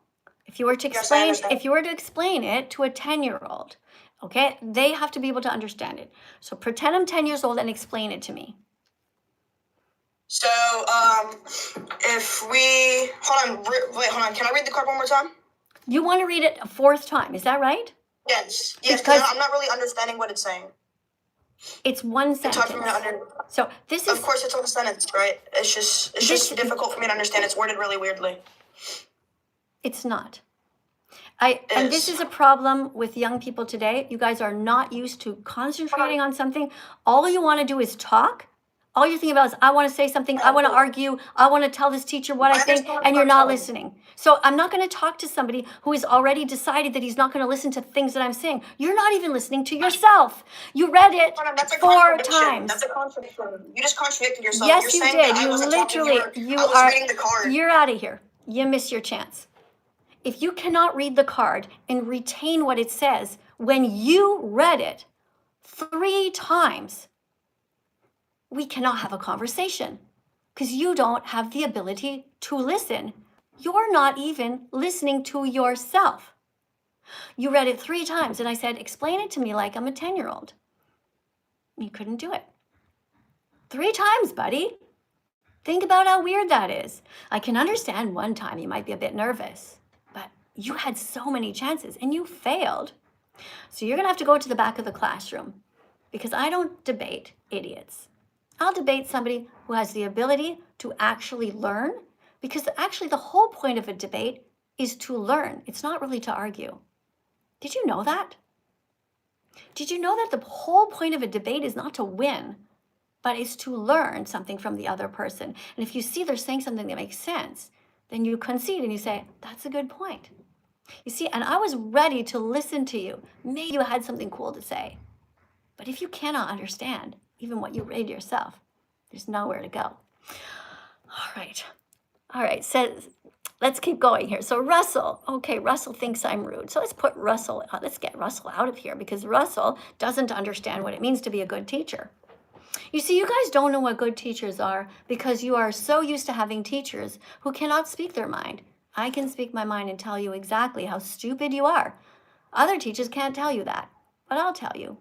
Speaker 1: If you were to explain it to a 10-year-old. Okay, they have to be able to understand it. So pretend I'm 10 years old and explain it to me.
Speaker 5: So, if we, hold on, can I read the card one more time?
Speaker 1: You want to read it a fourth time, is that right?
Speaker 5: Yes, because I'm not really understanding what it's saying.
Speaker 1: It's one sentence. So this is...
Speaker 5: Of course it's one sentence, right? It's just difficult for me to understand. It's worded really weirdly.
Speaker 1: It's not. And this is a problem with young people today. You guys are not used to concentrating on something. All you want to do is talk. All you're thinking about is, I want to say something. I want to argue. I want to tell this teacher what I think. And you're not listening. So I'm not going to talk to somebody who has already decided that he's not going to listen to things that I'm saying. You're not even listening to yourself. You read it 4 times.
Speaker 5: That's a contradiction. You just contradicted yourself.
Speaker 1: Yes, you did. You literally, you're out of here. You missed your chance. If you cannot read the card and retain what it says when you read it 3 times, we cannot have a conversation because you don't have the ability to listen. You're not even listening to yourself. You read it 3 times and I said, explain it to me like I'm a 10-year-old. You couldn't do it. 3 times, buddy. Think about how weird that is. I can understand one time you might be a bit nervous. You had so many chances and you failed. So you're going to have to go to the back of the classroom because I don't debate idiots. I'll debate somebody who has the ability to actually learn, because actually the whole point of a debate is to learn. It's not really to argue. Did you know that? Did you know that the whole point of a debate is not to win, but is to learn something from the other person? And if you see they're saying something that makes sense, then you concede and you say, that's a good point. You see, and I was ready to listen to you. Maybe you had something cool to say. But if you cannot understand even what you read yourself, there's nowhere to go. All right, so let's keep going here. So Russell, okay, Russell thinks I'm rude. So let's get Russell out of here, because Russell doesn't understand what it means to be a good teacher. You see, you guys don't know what good teachers are because you are so used to having teachers who cannot speak their mind. I can speak my mind and tell you exactly how stupid you are. Other teachers can't tell you that, but I'll tell you.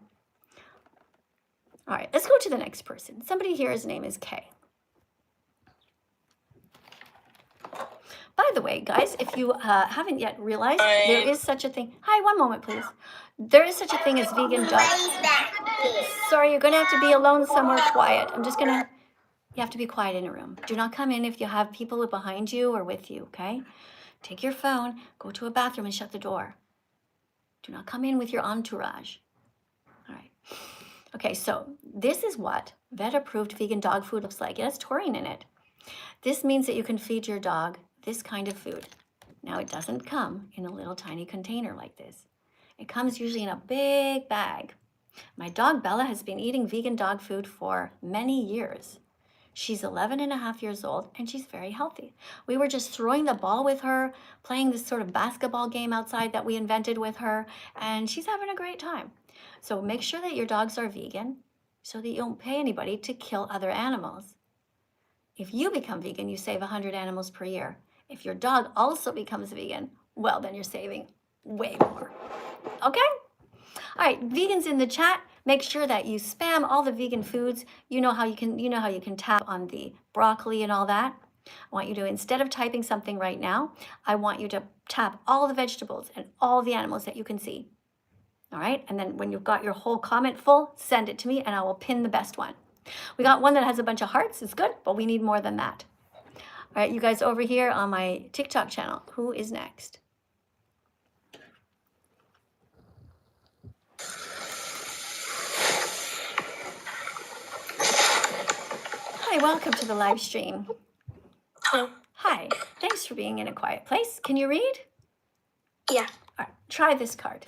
Speaker 1: All right, let's go to the next person. Somebody here, his name is Kay. By the way, guys, if you haven't yet realized, there is such a thing. Hi, one moment, please. There is such a thing as vegan dog. Sorry, you're going to have to be alone somewhere quiet. You have to be quiet in a room. Do not come in if you have people behind you or with you, okay? Take your phone, go to a bathroom and shut the door. Do not come in with your entourage. All right. Okay, so this is what vet-approved vegan dog food looks like. It has taurine in it. This means that you can feed your dog this kind of food. Now, it doesn't come in a little tiny container like this. It comes usually in a big bag. My dog Bella has been eating vegan dog food for many years. She's 11 and a half years old, and she's very healthy. We were just throwing the ball with her, playing this sort of basketball game outside that we invented with her, and she's having a great time. So make sure that your dogs are vegan so that you don't pay anybody to kill other animals. If you become vegan, you save 100 animals per year. If your dog also becomes vegan, well, then you're saving way more. Okay? All right, vegans in the chat, make sure that you spam all the vegan foods. You know how you can tap on the broccoli and all that. I want you to, instead of typing something right now, I want you to tap all the vegetables and all the animals that you can see. All right, and then when you've got your whole comment full, send it to me and I will pin the best one. We got one that has a bunch of hearts. It's good, but we need more than that. All right, you guys over here on my TikTok channel, who is next? Hi, welcome to the live stream.
Speaker 3: Hello.
Speaker 1: Hi, thanks for being in a quiet place. Can you read?
Speaker 3: Yeah.
Speaker 1: All right, try this card.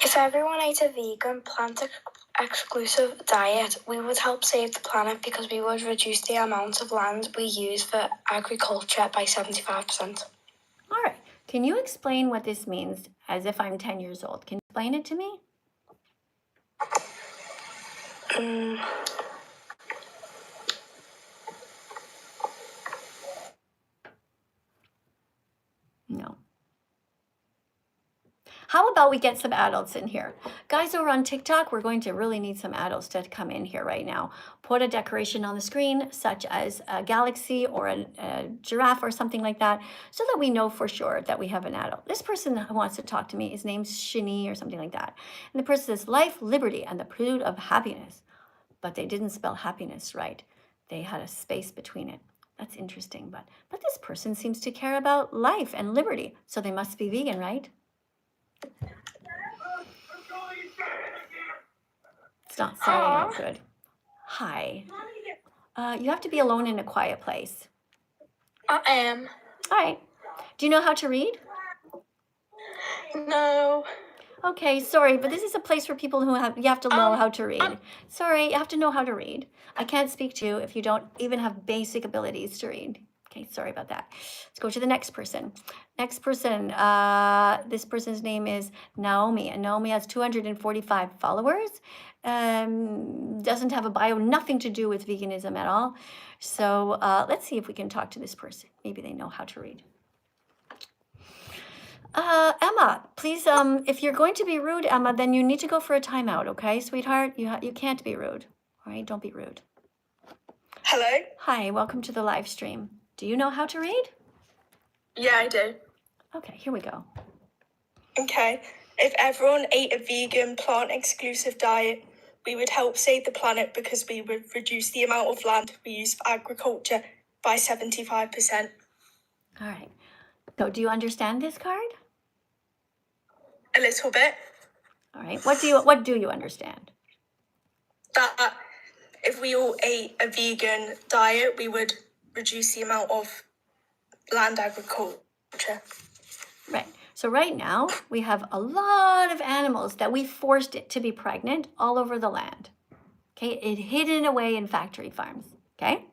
Speaker 3: If everyone ate a vegan, plant-exclusive diet, we would help save the planet because we would reduce the amount of land we use for agriculture by 75%.
Speaker 1: All right, can you explain what this means as if I'm 10 years old? Can you explain it to me? No. How about we get some adults in here? Guys over on TikTok, we're going to really need some adults to come in here right now. Put a decoration on the screen, such as a galaxy or a giraffe or something like that, so that we know for sure that we have an adult. This person who wants to talk to me, his name's Shini or something like that. And the person says, life, liberty, and the pursuit of happiness. But they didn't spell happiness right. They had a space between it. That's interesting, but this person seems to care about life and liberty, so they must be vegan, right? It's not sounding out good. Hi. You have to be alone in a quiet place.
Speaker 3: I am.
Speaker 1: All right. Do you know how to read?
Speaker 3: No.
Speaker 1: Okay, sorry, but this is a place for people who you have to know how to read. Sorry, you have to know how to read. I can't speak to you if you don't even have basic abilities to read. Okay, sorry about that. Let's go to the next person. Next person, this person's name is Naomi, and Naomi has 245 followers. Doesn't have a bio, nothing to do with veganism at all. So let's see if we can talk to this person. Maybe they know how to read. Emma, please, if you're going to be rude, Emma, then you need to go for a timeout, okay, sweetheart? You can't be rude, all right? Don't be rude.
Speaker 3: Hello?
Speaker 1: Hi, welcome to the live stream. Do you know how to read?
Speaker 6: Yeah, I do.
Speaker 1: Okay, here we go.
Speaker 6: Okay. If everyone ate a vegan, plant-exclusive diet, we would help save the planet because we would reduce the amount of land we use for agriculture by 75%.
Speaker 1: All right. So do you understand this card?
Speaker 6: A little bit.
Speaker 1: All right. What do you understand?
Speaker 6: That if we all ate a vegan diet, we would reduce the amount of land agriculture.
Speaker 1: Right. So right now we have a lot of animals that we forced it to be pregnant all over the land. Okay, it hidden away in factory farms. Okay.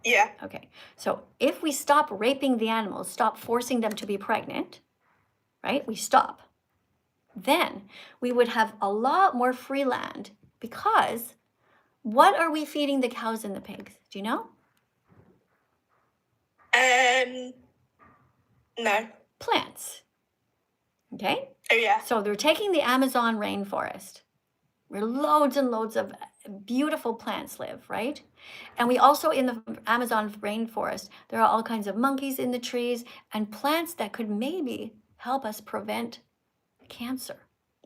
Speaker 6: Yeah.
Speaker 1: Okay. So if we stop raping the animals, stop forcing them to be pregnant, right? We stop. Then we would have a lot more free land because what are we feeding the cows and the pigs? Do you know?
Speaker 6: No.
Speaker 1: Plants. Okay.
Speaker 6: Oh yeah.
Speaker 1: So they're taking the Amazon rainforest where loads and loads of beautiful plants live, right? And we also, in the Amazon rainforest, there are all kinds of monkeys in the trees and plants that could maybe help us prevent cancer.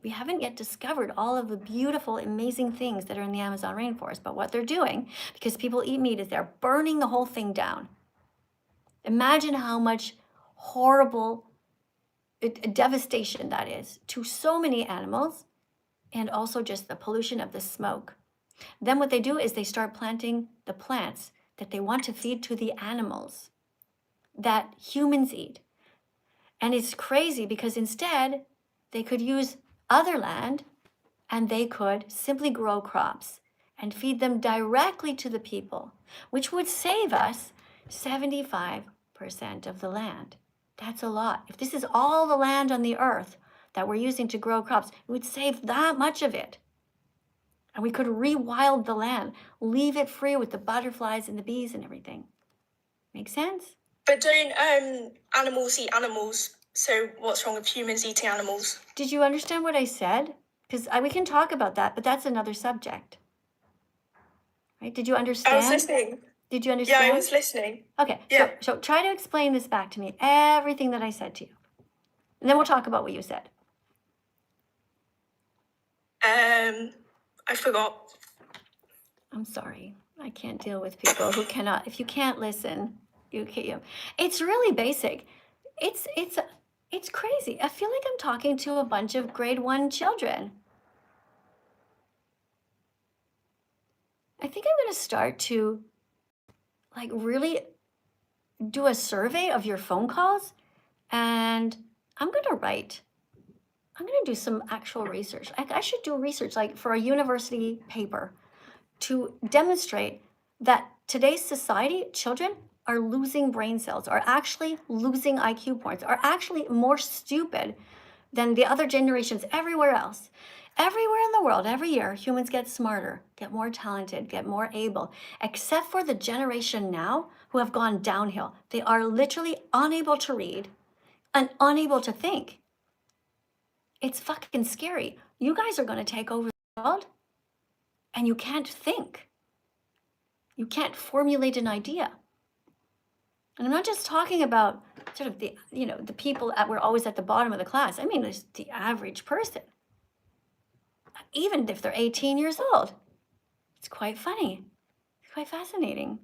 Speaker 1: We haven't yet discovered all of the beautiful, amazing things that are in the Amazon rainforest, but what they're doing, because people eat meat, is they're burning the whole thing down. Imagine how much horrible devastation that is to so many animals, and also just the pollution of the smoke. Then what they do is they start planting the plants that they want to feed to the animals that humans eat. And it's crazy because instead they could use other land and they could simply grow crops and feed them directly to the people, which would save us 75% of the land. That's a lot. If this is all the land on the earth that we're using to grow crops, it would save that much of it. And we could rewild the land, leave it free with the butterflies and the bees and everything. Make sense?
Speaker 6: But don't animals eat animals? So what's wrong with humans eating animals?
Speaker 1: Did you understand what I said? Because we can talk about that, but that's another subject. Right? Did you understand?
Speaker 6: I was listening.
Speaker 1: Did you understand?
Speaker 6: Yeah, I was listening.
Speaker 1: Okay,
Speaker 6: Yeah.
Speaker 1: so try to explain this back to me, everything that I said to you. And then we'll talk about what you said.
Speaker 6: I forgot.
Speaker 1: I'm sorry. I can't deal with people who cannot. If you can't listen, you can't. It's really basic. It's crazy. I feel like I'm talking to a bunch of grade 1 children. I think I'm going to start to really do a survey of your phone calls, and I'm going to do some actual research. I should do research for a university paper to demonstrate that today's society, children are losing brain cells, are actually losing IQ points, are actually more stupid than the other generations everywhere else. Everywhere in the world, every year, humans get smarter, get more talented, get more able, except for the generation now who have gone downhill. They are literally unable to read and unable to think. It's fucking scary. You guys are going to take over the world and you can't think. You can't formulate an idea. And I'm not just talking about sort of the people that were always at the bottom of the class. I mean, there's the average person. Even if they're 18 years old. It's quite funny. It's quite fascinating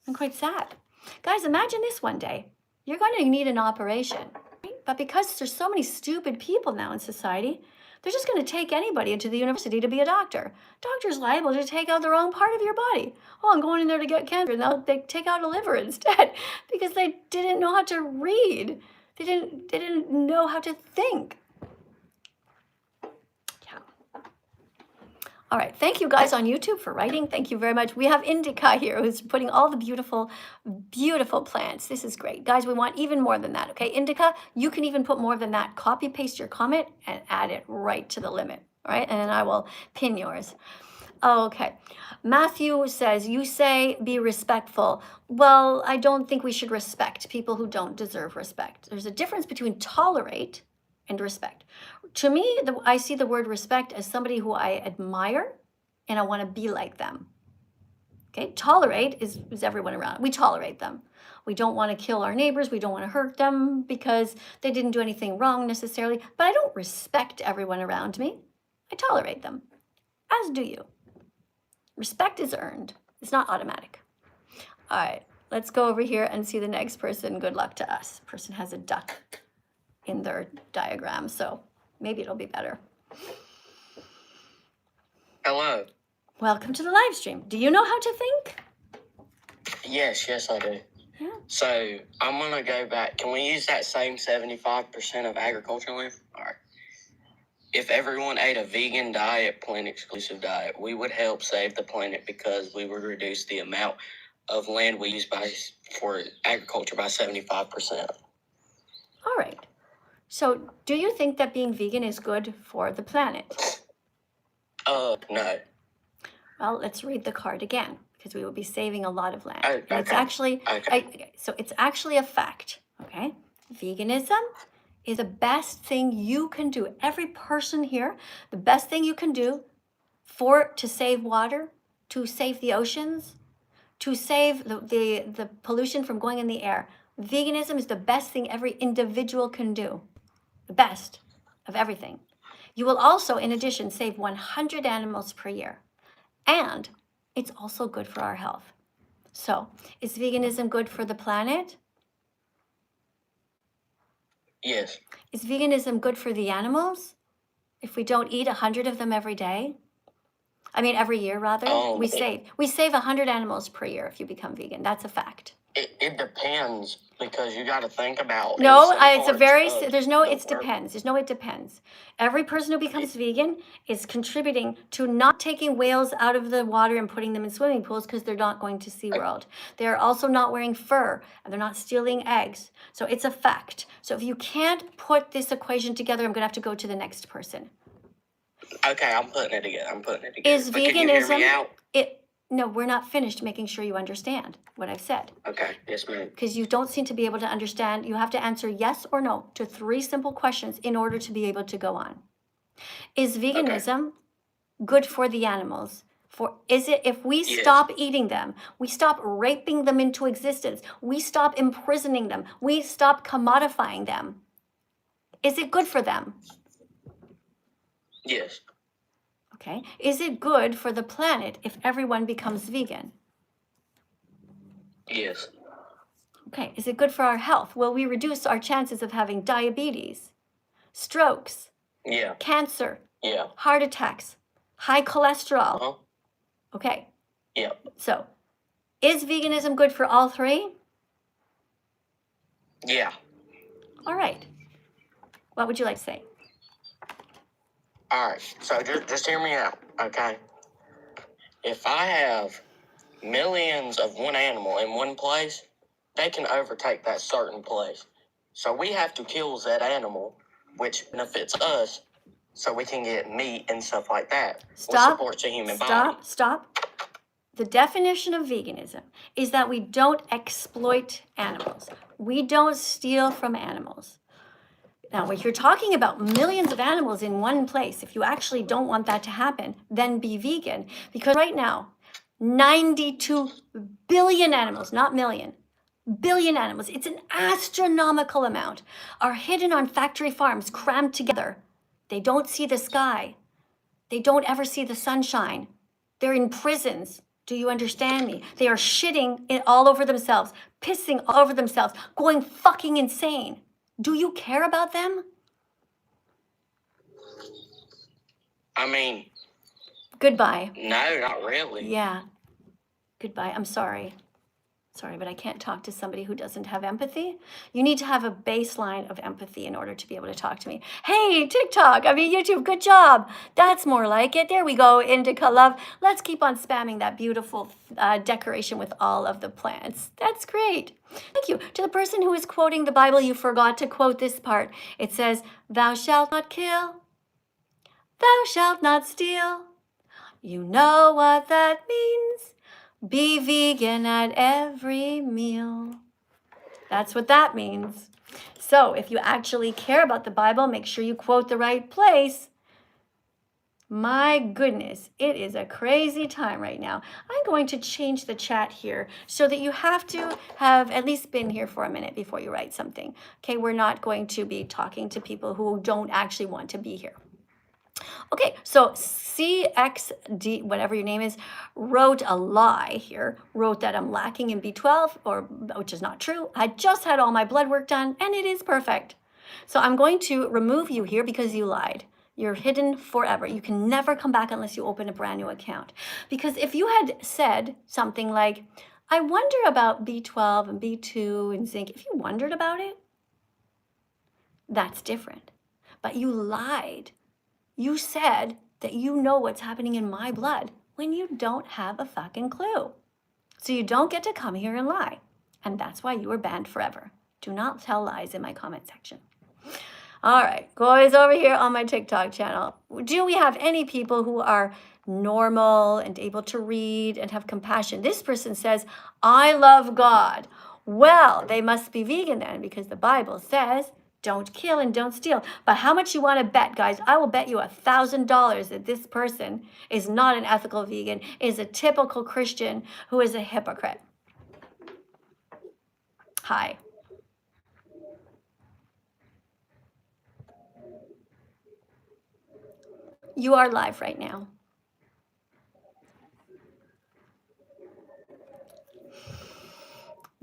Speaker 1: and quite sad. Guys, imagine this one day. You're going to need an operation. Right? But because there's so many stupid people now in society, they're just going to take anybody into the university to be a doctor. Doctor's liable to take out the wrong part of your body. Oh, I'm going in there to get cancer. Now they take out a liver instead because they didn't know how to read. They didn't know how to think. All right, thank you guys on YouTube for writing. Thank you very much. We have Indica here who's putting all the beautiful, beautiful plants. This is great. Guys, we want even more than that, okay? Indica, you can even put more than that. Copy, paste your comment and add it right to the limit, all right? And then I will pin yours. Okay, Matthew says, you say be respectful. Well, I don't think we should respect people who don't deserve respect. There's a difference between tolerate and respect. To me, I see the word respect as somebody who I admire and I want to be like them. Okay, tolerate is everyone around. We tolerate them. We don't want to kill our neighbors. We don't want to hurt them because they didn't do anything wrong necessarily. But I don't respect everyone around me. I tolerate them, as do you. Respect is earned. It's not automatic. All right, let's go over here and see the next person. Good luck to us. Person has a duck in their diagram, so maybe it'll be better.
Speaker 7: Hello.
Speaker 1: Welcome to the live stream. Do you know how to think?
Speaker 7: Yes, I do.
Speaker 1: Yeah.
Speaker 7: So I'm gonna go back. Can we use that same 75% of agricultural land? All right. If everyone ate a vegan diet, plant exclusive diet, we would help save the planet because we would reduce the amount of land we use for agriculture by 75%.
Speaker 1: All right. So do you think that being vegan is good for the planet?
Speaker 7: No.
Speaker 1: Well, let's read the card again because we will be saving a lot of land.
Speaker 7: Oh,
Speaker 1: And it's
Speaker 7: okay.
Speaker 1: actually, so it's actually a fact, okay? Veganism is the best thing you can do. Every person here, the best thing you can do to save water, to save the oceans, to save the pollution from going in the air. Veganism is the best thing every individual can do. The best of everything. You will also, in addition, save 100 animals per year. And it's also good for our health. So, is veganism good for the planet?
Speaker 7: Yes.
Speaker 1: Is veganism good for the animals? If we don't eat 100 of them every day? I mean, every year, rather. We save 100 animals per year if you become vegan. That's a fact.
Speaker 7: It depends because you got to think about.
Speaker 1: No, it's a very, there's no, it depends. There's no, it depends. Every person who becomes vegan is contributing to not taking whales out of the water and putting them in swimming pools because they're not going to SeaWorld. They're also not wearing fur and they're not stealing eggs. So it's a fact. So if you can't put this equation together, I'm going to have to go to the next person.
Speaker 7: Okay, I'm putting it together.
Speaker 1: Is
Speaker 7: But
Speaker 1: veganism,
Speaker 7: can you hear me out?
Speaker 1: No, we're not finished making sure you understand what I've said.
Speaker 7: Okay, yes, ma'am.
Speaker 1: Because you don't seem to be able to understand. You have to answer yes or no to 3 simple questions in order to be able to go on. Is veganism good for the animals? If we stop eating them, we stop raping them into existence, we stop imprisoning them, we stop commodifying them, is it good for them?
Speaker 7: Yes.
Speaker 1: Okay. Is it good for the planet if everyone becomes vegan?
Speaker 7: Yes.
Speaker 1: Okay. Is it good for our health? Will we reduce our chances of having diabetes, strokes,
Speaker 7: Yeah.
Speaker 1: cancer,
Speaker 7: Yeah.
Speaker 1: heart attacks, high cholesterol?
Speaker 7: Uh-huh.
Speaker 1: Okay.
Speaker 7: Yeah.
Speaker 1: So, is veganism good for all 3?
Speaker 7: Yeah.
Speaker 1: All right. What would you like to say?
Speaker 7: All right, so just hear me out, okay? If I have millions of one animal in one place, they can overtake that certain place. So we have to kill that animal, which benefits us, so we can get meat and stuff like that. Which supports the human body.
Speaker 1: Stop. The definition of veganism is that we don't exploit animals. We don't steal from animals. Now, if you're talking about millions of animals in one place, if you actually don't want that to happen, then be vegan. Because right now, 92 billion animals, not million, billion animals, it's an astronomical amount, are hidden on factory farms, crammed together. They don't see the sky. They don't ever see the sunshine. They're in prisons. Do you understand me? They are shitting it all over themselves, pissing all over themselves, going fucking insane. Do you care about them?
Speaker 7: I mean...
Speaker 1: Goodbye.
Speaker 7: No, not really.
Speaker 1: Yeah. Goodbye. I'm sorry. Sorry, but I can't talk to somebody who doesn't have empathy. You need to have a baseline of empathy in order to be able to talk to me. Hey, YouTube, good job. That's more like it. There we go, Indica Love. Let's keep on spamming that beautiful decoration with all of the plants. That's great. Thank you. To the person who is quoting the Bible, you forgot to quote this part. It says, "Thou shalt not kill. Thou shalt not steal." You know what that means. Be vegan at every meal. That's what that means. So if you actually care about the Bible, make sure you quote the right place. My goodness, it is a crazy time right now. I'm going to change the chat here so that you have to have at least been here for a minute before you write something. Okay, we're not going to be talking to people who don't actually want to be here. Okay, so CXD, whatever your name is, wrote a lie here, wrote that I'm lacking in B12, which is not true. I just had all my blood work done and it is perfect. So I'm going to remove you here because you lied. You're hidden forever. You can never come back unless you open a brand new account. Because if you had said something like, I wonder about B12 and B2 and zinc, if you wondered about it, that's different. But you lied. You said that you know what's happening in my blood when you don't have a fucking clue. So you don't get to come here and lie. And that's why you were banned forever. Do not tell lies in my comment section. All right, guys, over here on my TikTok channel, do we have any people who are normal and able to read and have compassion? This person says, I love God. Well, they must be vegan then, because the Bible says, don't kill and don't steal. But how much you want to bet, guys? I will bet you $1,000 that this person is not an ethical vegan, is a typical Christian who is a hypocrite. Hi. You are live right now.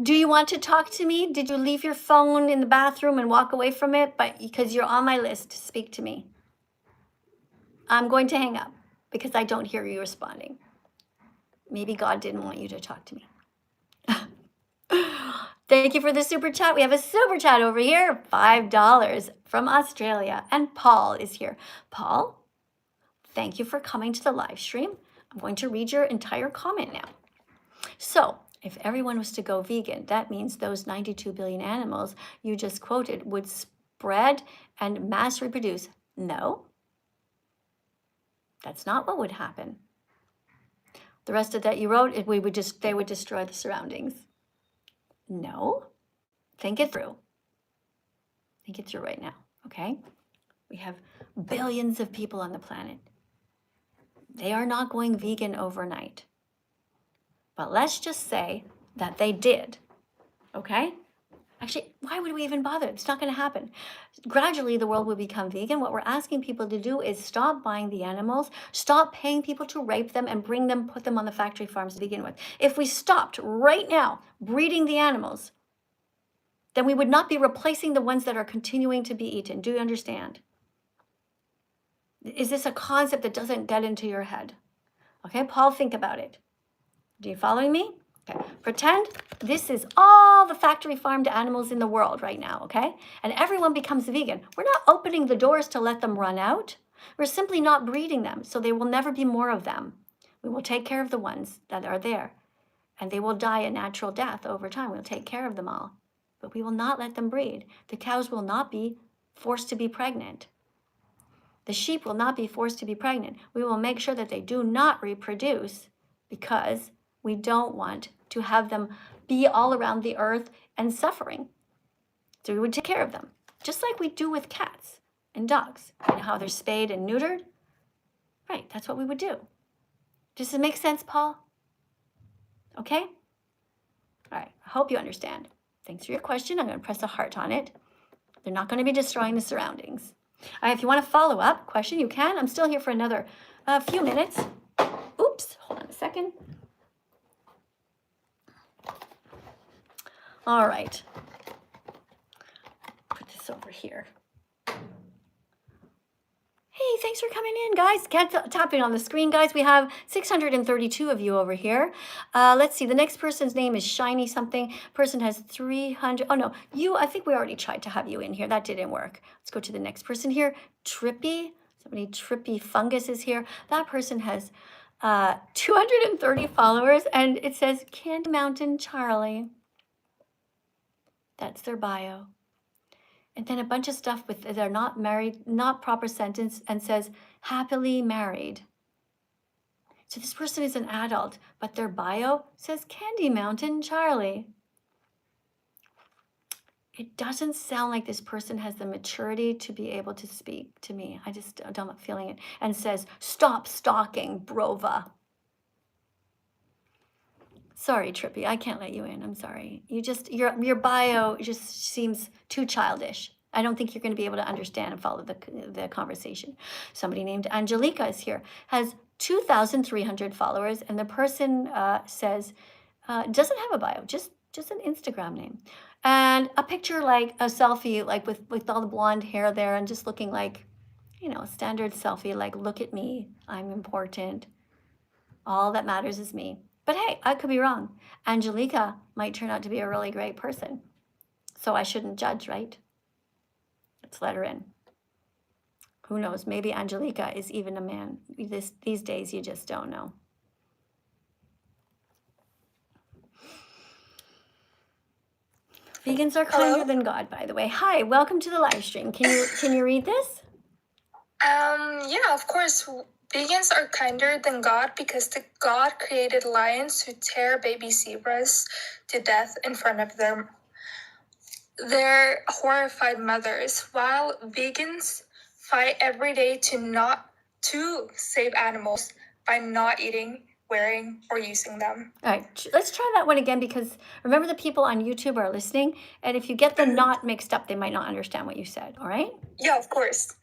Speaker 1: Do you want to talk to me? Did you leave your phone in the bathroom and walk away from it? But because you're on my list to speak to me. I'm going to hang up because I don't hear you responding. Maybe God didn't want you to talk to me. Thank you for the super chat. We have a super chat over here, $5 from Australia. And Paul is here. Paul, thank you for coming to the live stream. I'm going to read your entire comment now. So, if everyone was to go vegan, that means those 92 billion animals you just quoted would spread and mass reproduce. No, that's not what would happen. The rest of that you wrote, they would destroy the surroundings. No, think it through. Think it through right now, okay? We have billions of people on the planet. They are not going vegan overnight. But let's just say that they did, okay? Actually, why would we even bother? It's not going to happen. Gradually, the world will become vegan. What we're asking people to do is stop buying the animals, stop paying people to rape them and put them on the factory farms to begin with. If we stopped right now breeding the animals, then we would not be replacing the ones that are continuing to be eaten. Do you understand? Is this a concept that doesn't get into your head? Okay, Paul, think about it. Do you following me? Okay. Pretend this is all the factory farmed animals in the world right now, okay? And everyone becomes vegan. We're not opening the doors to let them run out. We're simply not breeding them, so there will never be more of them. We will take care of the ones that are there, and they will die a natural death over time. We'll take care of them all, but we will not let them breed. The cows will not be forced to be pregnant. The sheep will not be forced to be pregnant. We will make sure that they do not reproduce because we don't want to have them be all around the earth and suffering. So we would take care of them, just like we do with cats and dogs. You know how they're spayed and neutered? Right, that's what we would do. Does it make sense, Paul? Okay? All right, I hope you understand. Thanks for your question. I'm going to press a heart on it. They're not going to be destroying the surroundings. All right, if you want to follow up question, you can. I'm still here for another few minutes. Oops, hold on a second. All right. Put this over here. Hey, thanks for coming in, guys. Tapping on the screen, guys. We have 632 of you over here. Let's see. The next person's name is Shiny something. Person has 300. Oh, no. I think we already tried to have you in here. That didn't work. Let's go to the next person here. Trippy. Somebody Trippy Fungus is here. That person has 230 followers, and it says Candy Mountain Charlie. That's their bio. And then a bunch of stuff with they're not married, not proper sentence, and says happily married. So this person is an adult, but their bio says Candy Mountain Charlie. it doesn't sound like this person has the maturity to be able to speak to me. I just don't feeling it. And says, stop stalking, Brova. Sorry, Trippy, I can't let you in. I'm sorry. Your bio just seems too childish. I don't think you're going to be able to understand and follow the conversation. Somebody named Angelica is here, has 2,300 followers, and the person says, doesn't have a bio, just an Instagram name. And a picture, like a selfie, like with all the blonde hair there, and just looking like, standard selfie, like, look at me, I'm important. All that matters is me. But hey, I could be wrong. Angelica might turn out to be a really great person. So I shouldn't judge, right? Let's let her in. Who knows? Maybe Angelica is even a man. These days, you just don't know. Vegans are kinder than God, by the way. Hi, welcome to the live stream. Can you read this?
Speaker 6: Yeah, of course. Vegans are kinder than God because God created lions who tear baby zebras to death in front of their horrified mothers, while vegans fight every day to save animals by not eating, wearing, or using them.
Speaker 1: All right, let's try that one again, because remember, the people on YouTube are listening, and if you get the not mixed up, they might not understand what you said, all right?
Speaker 6: Yeah, of course.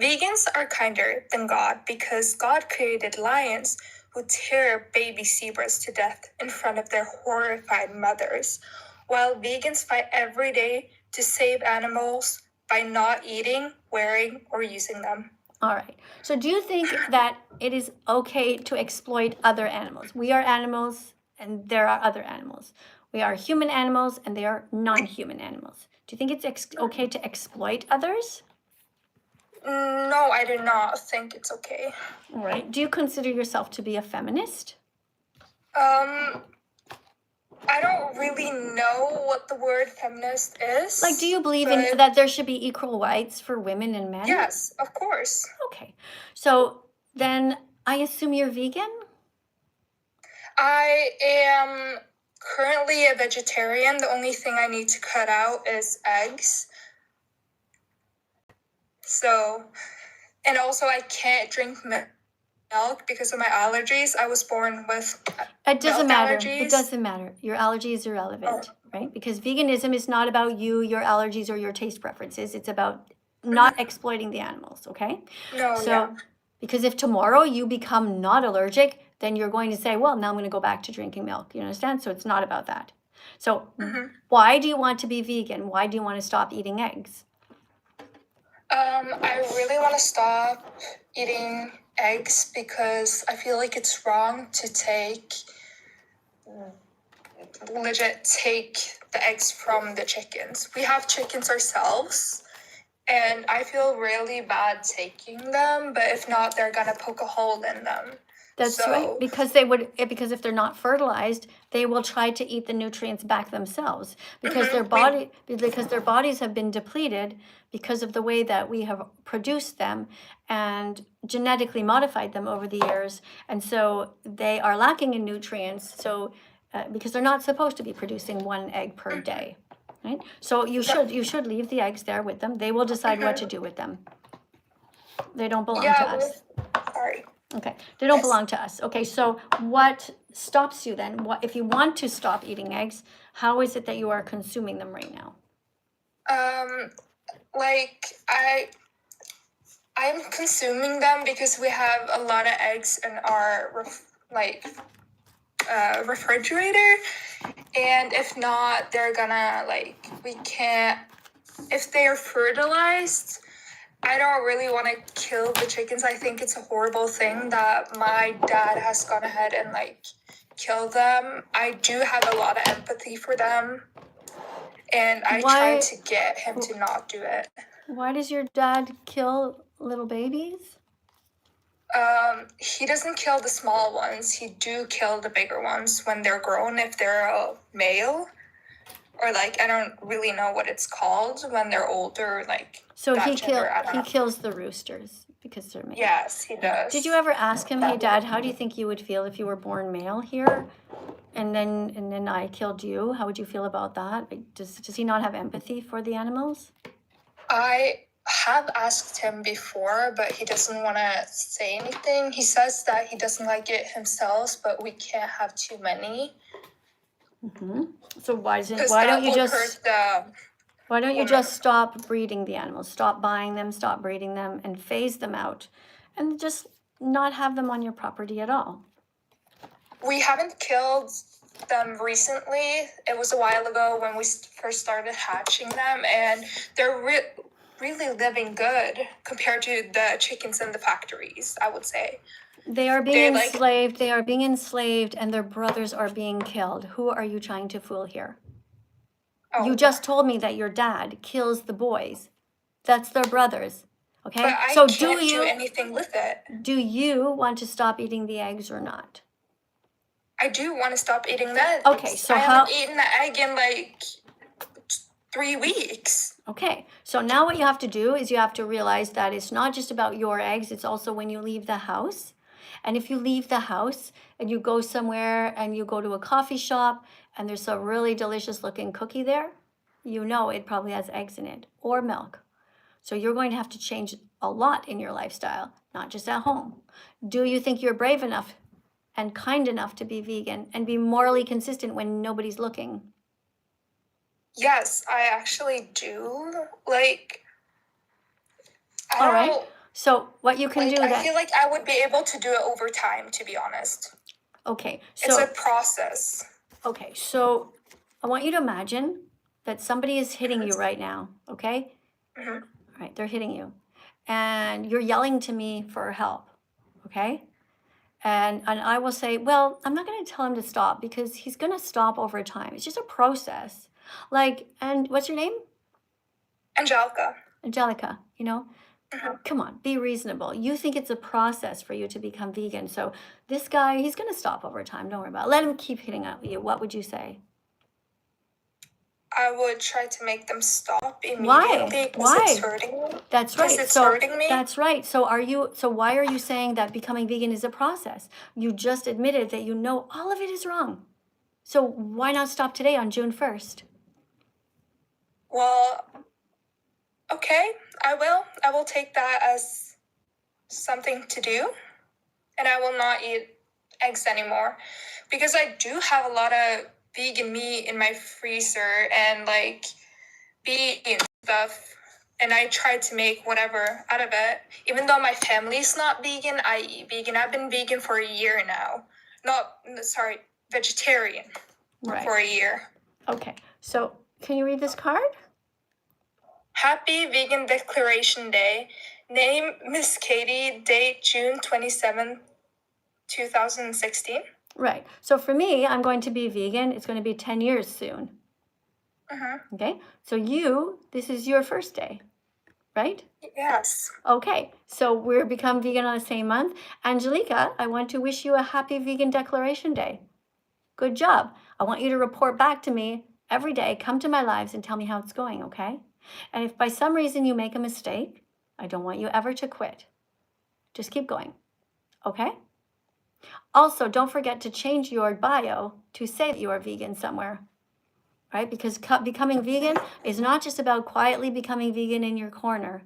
Speaker 6: Vegans are kinder than God because God created lions who tear baby zebras to death in front of their horrified mothers, while vegans fight every day to save animals by not eating, wearing, or using them.
Speaker 1: All right. So do you think that it is okay to exploit other animals? We are animals, and there are other animals. We are human animals, and they are non-human animals. Do you think it's okay to exploit others?
Speaker 6: No, I do not think it's okay.
Speaker 1: All right. Do you consider yourself to be a feminist?
Speaker 6: I don't really know what the word feminist is.
Speaker 1: Like, do you believe in that there should be equal rights for women and men?
Speaker 6: Yes, of course.
Speaker 1: Okay. So then I assume you're vegan?
Speaker 6: I am currently a vegetarian. The only thing I need to cut out is eggs. So, and also I can't drink milk because of my allergies. I was born with
Speaker 1: It doesn't
Speaker 6: milk
Speaker 1: matter.
Speaker 6: allergies.
Speaker 1: It doesn't matter. Your allergy is irrelevant, right? Because veganism is not about you, your allergies, or your taste preferences. It's about not exploiting the animals, okay?
Speaker 6: No,
Speaker 1: So,
Speaker 6: yeah.
Speaker 1: because if tomorrow you become not allergic, then you're going to say, well, now I'm going to go back to drinking milk. You understand? So it's not about that. So why do you want to be vegan? Why do you want to stop eating eggs?
Speaker 6: I really want to stop eating eggs because I feel like it's wrong to take the eggs from the chickens. We have chickens ourselves, and I feel really bad taking them, but if not, they're gonna poke a hole in them.
Speaker 1: That's right, because if they're not fertilized, they will try to eat the nutrients back themselves, because their bodies have been depleted because of the way that we have produced them and genetically modified them over the years, and so they are lacking in nutrients. So because they're not supposed to be producing one egg per day, right? So you should leave the eggs there with them. They will decide what to do with them. They don't belong to us.
Speaker 6: Sorry.
Speaker 1: Okay, they don't belong to us. Okay, so what stops you then? What if you want to stop eating eggs? How is it that you are consuming them right now?
Speaker 6: Like I'm consuming them because we have a lot of eggs in our refrigerator, and if not, they're gonna we can't. If they are fertilized, I don't really want to kill the chickens. I think it's a horrible thing that my dad has gone ahead and kill them. I do have a lot of empathy for them, and I try to get him to not do it.
Speaker 1: Why does your dad kill little babies?
Speaker 6: He doesn't kill the small ones. He do kill the bigger ones when they're grown, if they're a male. Or I don't really know what it's called when they're older,
Speaker 1: So he kills the roosters because they're male.
Speaker 6: Yes, he does.
Speaker 1: Did you ever ask him, hey Dad, how do you think you would feel if you were born male here? and then I killed you, how would you feel about that? Like, does he not have empathy for the animals?
Speaker 6: I have asked him before, but he doesn't want to say anything. He says that he doesn't like it himself, but we can't have too many.
Speaker 1: So why
Speaker 6: Because
Speaker 1: don't
Speaker 6: that
Speaker 1: you
Speaker 6: will
Speaker 1: just
Speaker 6: hurt the
Speaker 1: why don't you
Speaker 6: woman.
Speaker 1: just stop breeding the animals, stop buying them, stop breeding them, and phase them out, and just not have them on your property at all?
Speaker 6: We haven't killed them recently. It was a while ago when we first started hatching them, and they're really living good compared to the chickens in the factories, I would say.
Speaker 1: They are being
Speaker 6: They're like-
Speaker 1: enslaved. They are being enslaved, and their brothers are being killed. Who are you trying to fool here?
Speaker 6: Oh,
Speaker 1: You just told me that your dad kills the boys. That's their brothers. Okay?
Speaker 6: But I
Speaker 1: So
Speaker 6: can't do anything with it.
Speaker 1: do you want to stop eating the eggs or not?
Speaker 6: I do want to stop eating that.
Speaker 1: Okay, so
Speaker 6: I
Speaker 1: how-
Speaker 6: haven't eaten an egg in like 3 weeks.
Speaker 1: Okay, so now what you have to do is you have to realize that it's not just about your eggs, it's also when you leave the house. And if you leave the house and you go somewhere and you go to a coffee shop and there's a really delicious looking cookie there, you know it probably has eggs in it or milk. So you're going to have to change a lot in your lifestyle, not just at home. Do you think you're brave enough and kind enough to be vegan and be morally consistent when nobody's looking?
Speaker 6: Yes, I actually do. Like, I
Speaker 1: All
Speaker 6: don't
Speaker 1: right.
Speaker 6: know.
Speaker 1: So what you can
Speaker 6: Like,
Speaker 1: do
Speaker 6: I
Speaker 1: then.
Speaker 6: feel like I would be able to do it over time, to be honest.
Speaker 1: Okay,
Speaker 6: It's
Speaker 1: so
Speaker 6: a process.
Speaker 1: okay, so I want you to imagine that somebody is hitting you right now, okay?
Speaker 6: Mhm.
Speaker 1: All right, they're hitting you. And you're yelling to me for help, okay? And I will say, well, I'm not going to tell him to stop because he's going to stop over time. It's just a process. Like, and what's your name?
Speaker 6: Angelica.
Speaker 1: Angelica, you know?
Speaker 6: Mhm.
Speaker 1: Come on, be reasonable. You think it's a process for you to become vegan. So this guy, he's going to stop over time. Don't worry about it. Let him keep hitting at you. What would you say?
Speaker 6: I would try to make them stop immediately.
Speaker 1: Why?
Speaker 6: Because
Speaker 1: Why?
Speaker 6: it's hurting me.
Speaker 1: That's right.
Speaker 6: Because it's
Speaker 1: So
Speaker 6: hurting me.
Speaker 1: that's right. So why are you saying that becoming vegan is a process? You just admitted that you know all of it is wrong. So why not stop today on June 1st?
Speaker 6: Well, okay, I will. I will take that as something to do. And I will not eat eggs anymore. Because I do have a lot of vegan meat in my freezer and like beef and stuff. And I try to make whatever out of it. Even though my family's not vegan, I eat vegan. I've been vegan for a year now. Vegetarian
Speaker 1: Right.
Speaker 6: for a year.
Speaker 1: Okay. So can you read this card?
Speaker 6: Happy Vegan Declaration Day. Name Miss Katie. Date June 27th, 2016.
Speaker 1: Right. So for me, I'm going to be vegan. It's going to be 10 years soon.
Speaker 6: Mm-hmm.
Speaker 1: Okay. So this is your first day, right?
Speaker 6: Yes.
Speaker 1: Okay. So we're become vegan on the same month. Angelica, I want to wish you a happy Vegan Declaration Day. Good job. I want you to report back to me every day. Come to my lives and tell me how it's going, okay? And if by some reason you make a mistake, I don't want you ever to quit. Just keep going, okay? Also, don't forget to change your bio to say that you are vegan somewhere, right? Because becoming vegan is not just about quietly becoming vegan in your corner.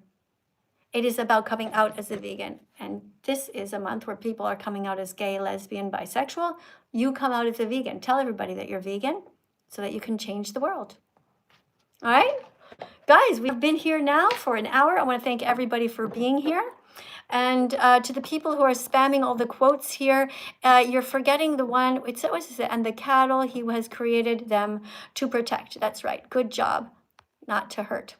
Speaker 1: It is about coming out as a vegan. And this is a month where people are coming out as gay, lesbian, bisexual. You come out as a vegan. Tell everybody that you're vegan so that you can change the world. All right? Guys, we've been here now for an hour. I want to thank everybody for being here. And to the people who are spamming all the quotes here, you're forgetting the one, what is it? And the cattle, he has created them to protect. That's right. Good job. Not to hurt.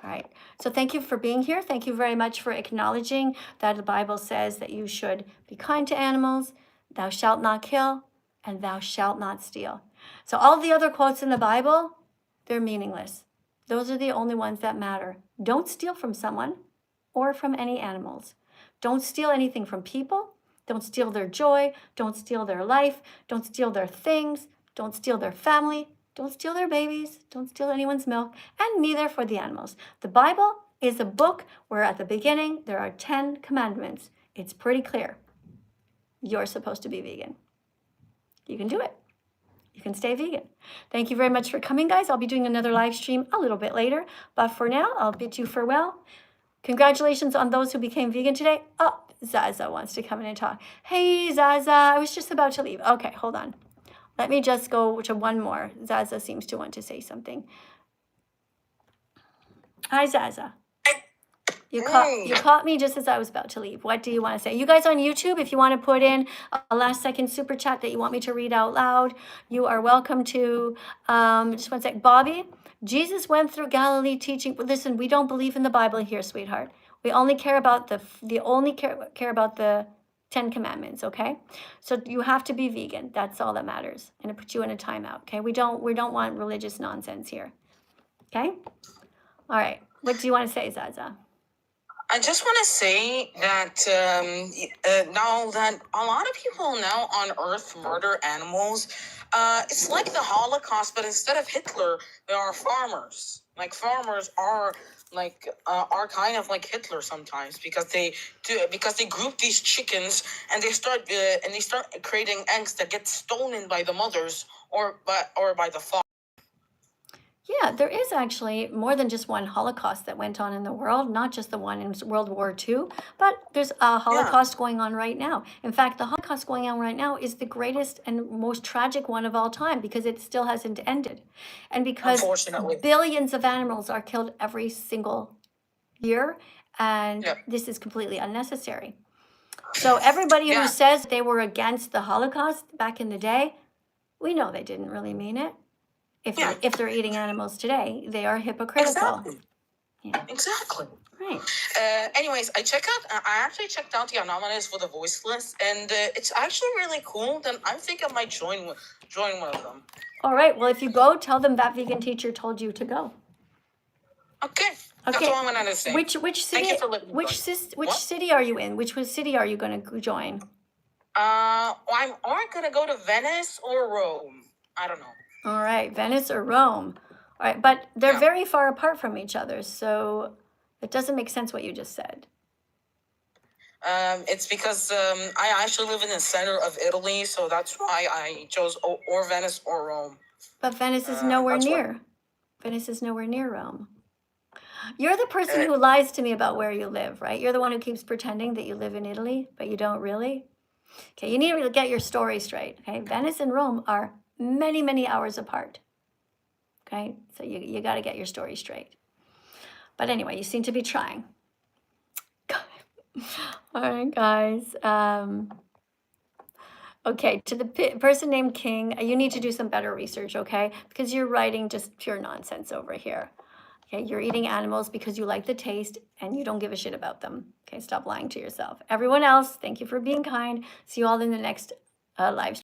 Speaker 1: All right. So thank you for being here. Thank you very much for acknowledging that the Bible says that you should be kind to animals, thou shalt not kill, and thou shalt not steal. So all the other quotes in the Bible, they're meaningless. Those are the only ones that matter. Don't steal from someone or from any animals. Don't steal anything from people. Don't steal their joy. Don't steal their life. Don't steal their things. Don't steal their family. Don't steal their babies. Don't steal anyone's milk. And neither for the animals. The Bible is a book where at the beginning there are 10 commandments. It's pretty clear. You're supposed to be vegan. You can do it. you can stay vegan. Thank you very much for coming, guys. I'll be doing another live stream a little bit later, but for now, I'll bid you farewell. Congratulations on those who became vegan today. Oh, Zaza wants to come in and talk. Hey, Zaza, I was just about to leave. Okay, hold on. Let me just go to one more. Zaza seems to want to say something. Hi, Zaza. You caught me just as I was about to leave. What do you want to say? You guys on YouTube, if you want to put in a last second super chat that you want me to read out loud, you are welcome to. Just one sec. Bobby, Jesus went through Galilee teaching. Listen, we don't believe in the Bible here, sweetheart. We only care about care about the 10 commandments, okay? So you have to be vegan. That's all that matters. And it puts you in a timeout, okay? We don't want religious nonsense here. Okay? All right. What do you want to say, Zaza?
Speaker 8: I just want to say that now that a lot of people now on Earth murder animals, it's like the Holocaust, but instead of Hitler, there are farmers. Like farmers are kind of like Hitler sometimes because they group these chickens and they start creating eggs that get stolen by the mothers or by the father.
Speaker 1: Yeah, there is actually more than just one Holocaust that went on in the world, not just the one in World War II, but there's a Holocaust going on right now. In fact, the Holocaust going on right now is the greatest and most tragic one of all time because it still hasn't ended. And because billions of animals are killed every single year, and this is completely unnecessary. So everybody who says they were against the Holocaust back in the day, we know they didn't really mean it. If they're eating animals today, they are hypocritical.
Speaker 8: Exactly.
Speaker 1: Yeah.
Speaker 8: Exactly.
Speaker 1: Right.
Speaker 8: Anyways, I actually checked out the Anonymous for the voiceless, and it's actually really cool. Then I think I might join one of them.
Speaker 1: All right. Well, if you go, tell them that vegan teacher told you to go.
Speaker 8: Okay. That's all I'm gonna say.
Speaker 1: Which city?
Speaker 8: Thank you for listening.
Speaker 1: Which city are you in? Which city are you going to join?
Speaker 8: I'm gonna go to Venice or Rome. I don't know.
Speaker 1: All right, Venice or Rome. All right, but they're very far apart from each other, so it doesn't make sense what you just said.
Speaker 8: It's because I actually live in the center of Italy, so that's why I chose or Venice or Rome.
Speaker 1: But Venice is nowhere near. Venice is nowhere near Rome. You're the person who lies to me about where you live, right? You're the one who keeps pretending that you live in Italy, but you don't really. Okay, you need to get your story straight, okay? Venice and Rome are many, many hours apart. Okay, so you got to get your story straight. But anyway, you seem to be trying. All right, guys. Okay, to the person named King, you need to do some better research, okay? Because you're writing just pure nonsense over here. Okay, you're eating animals because you like the taste and you don't give a shit about them. Okay, stop lying to yourself. Everyone else, thank you for being kind. See you all in the next live stream.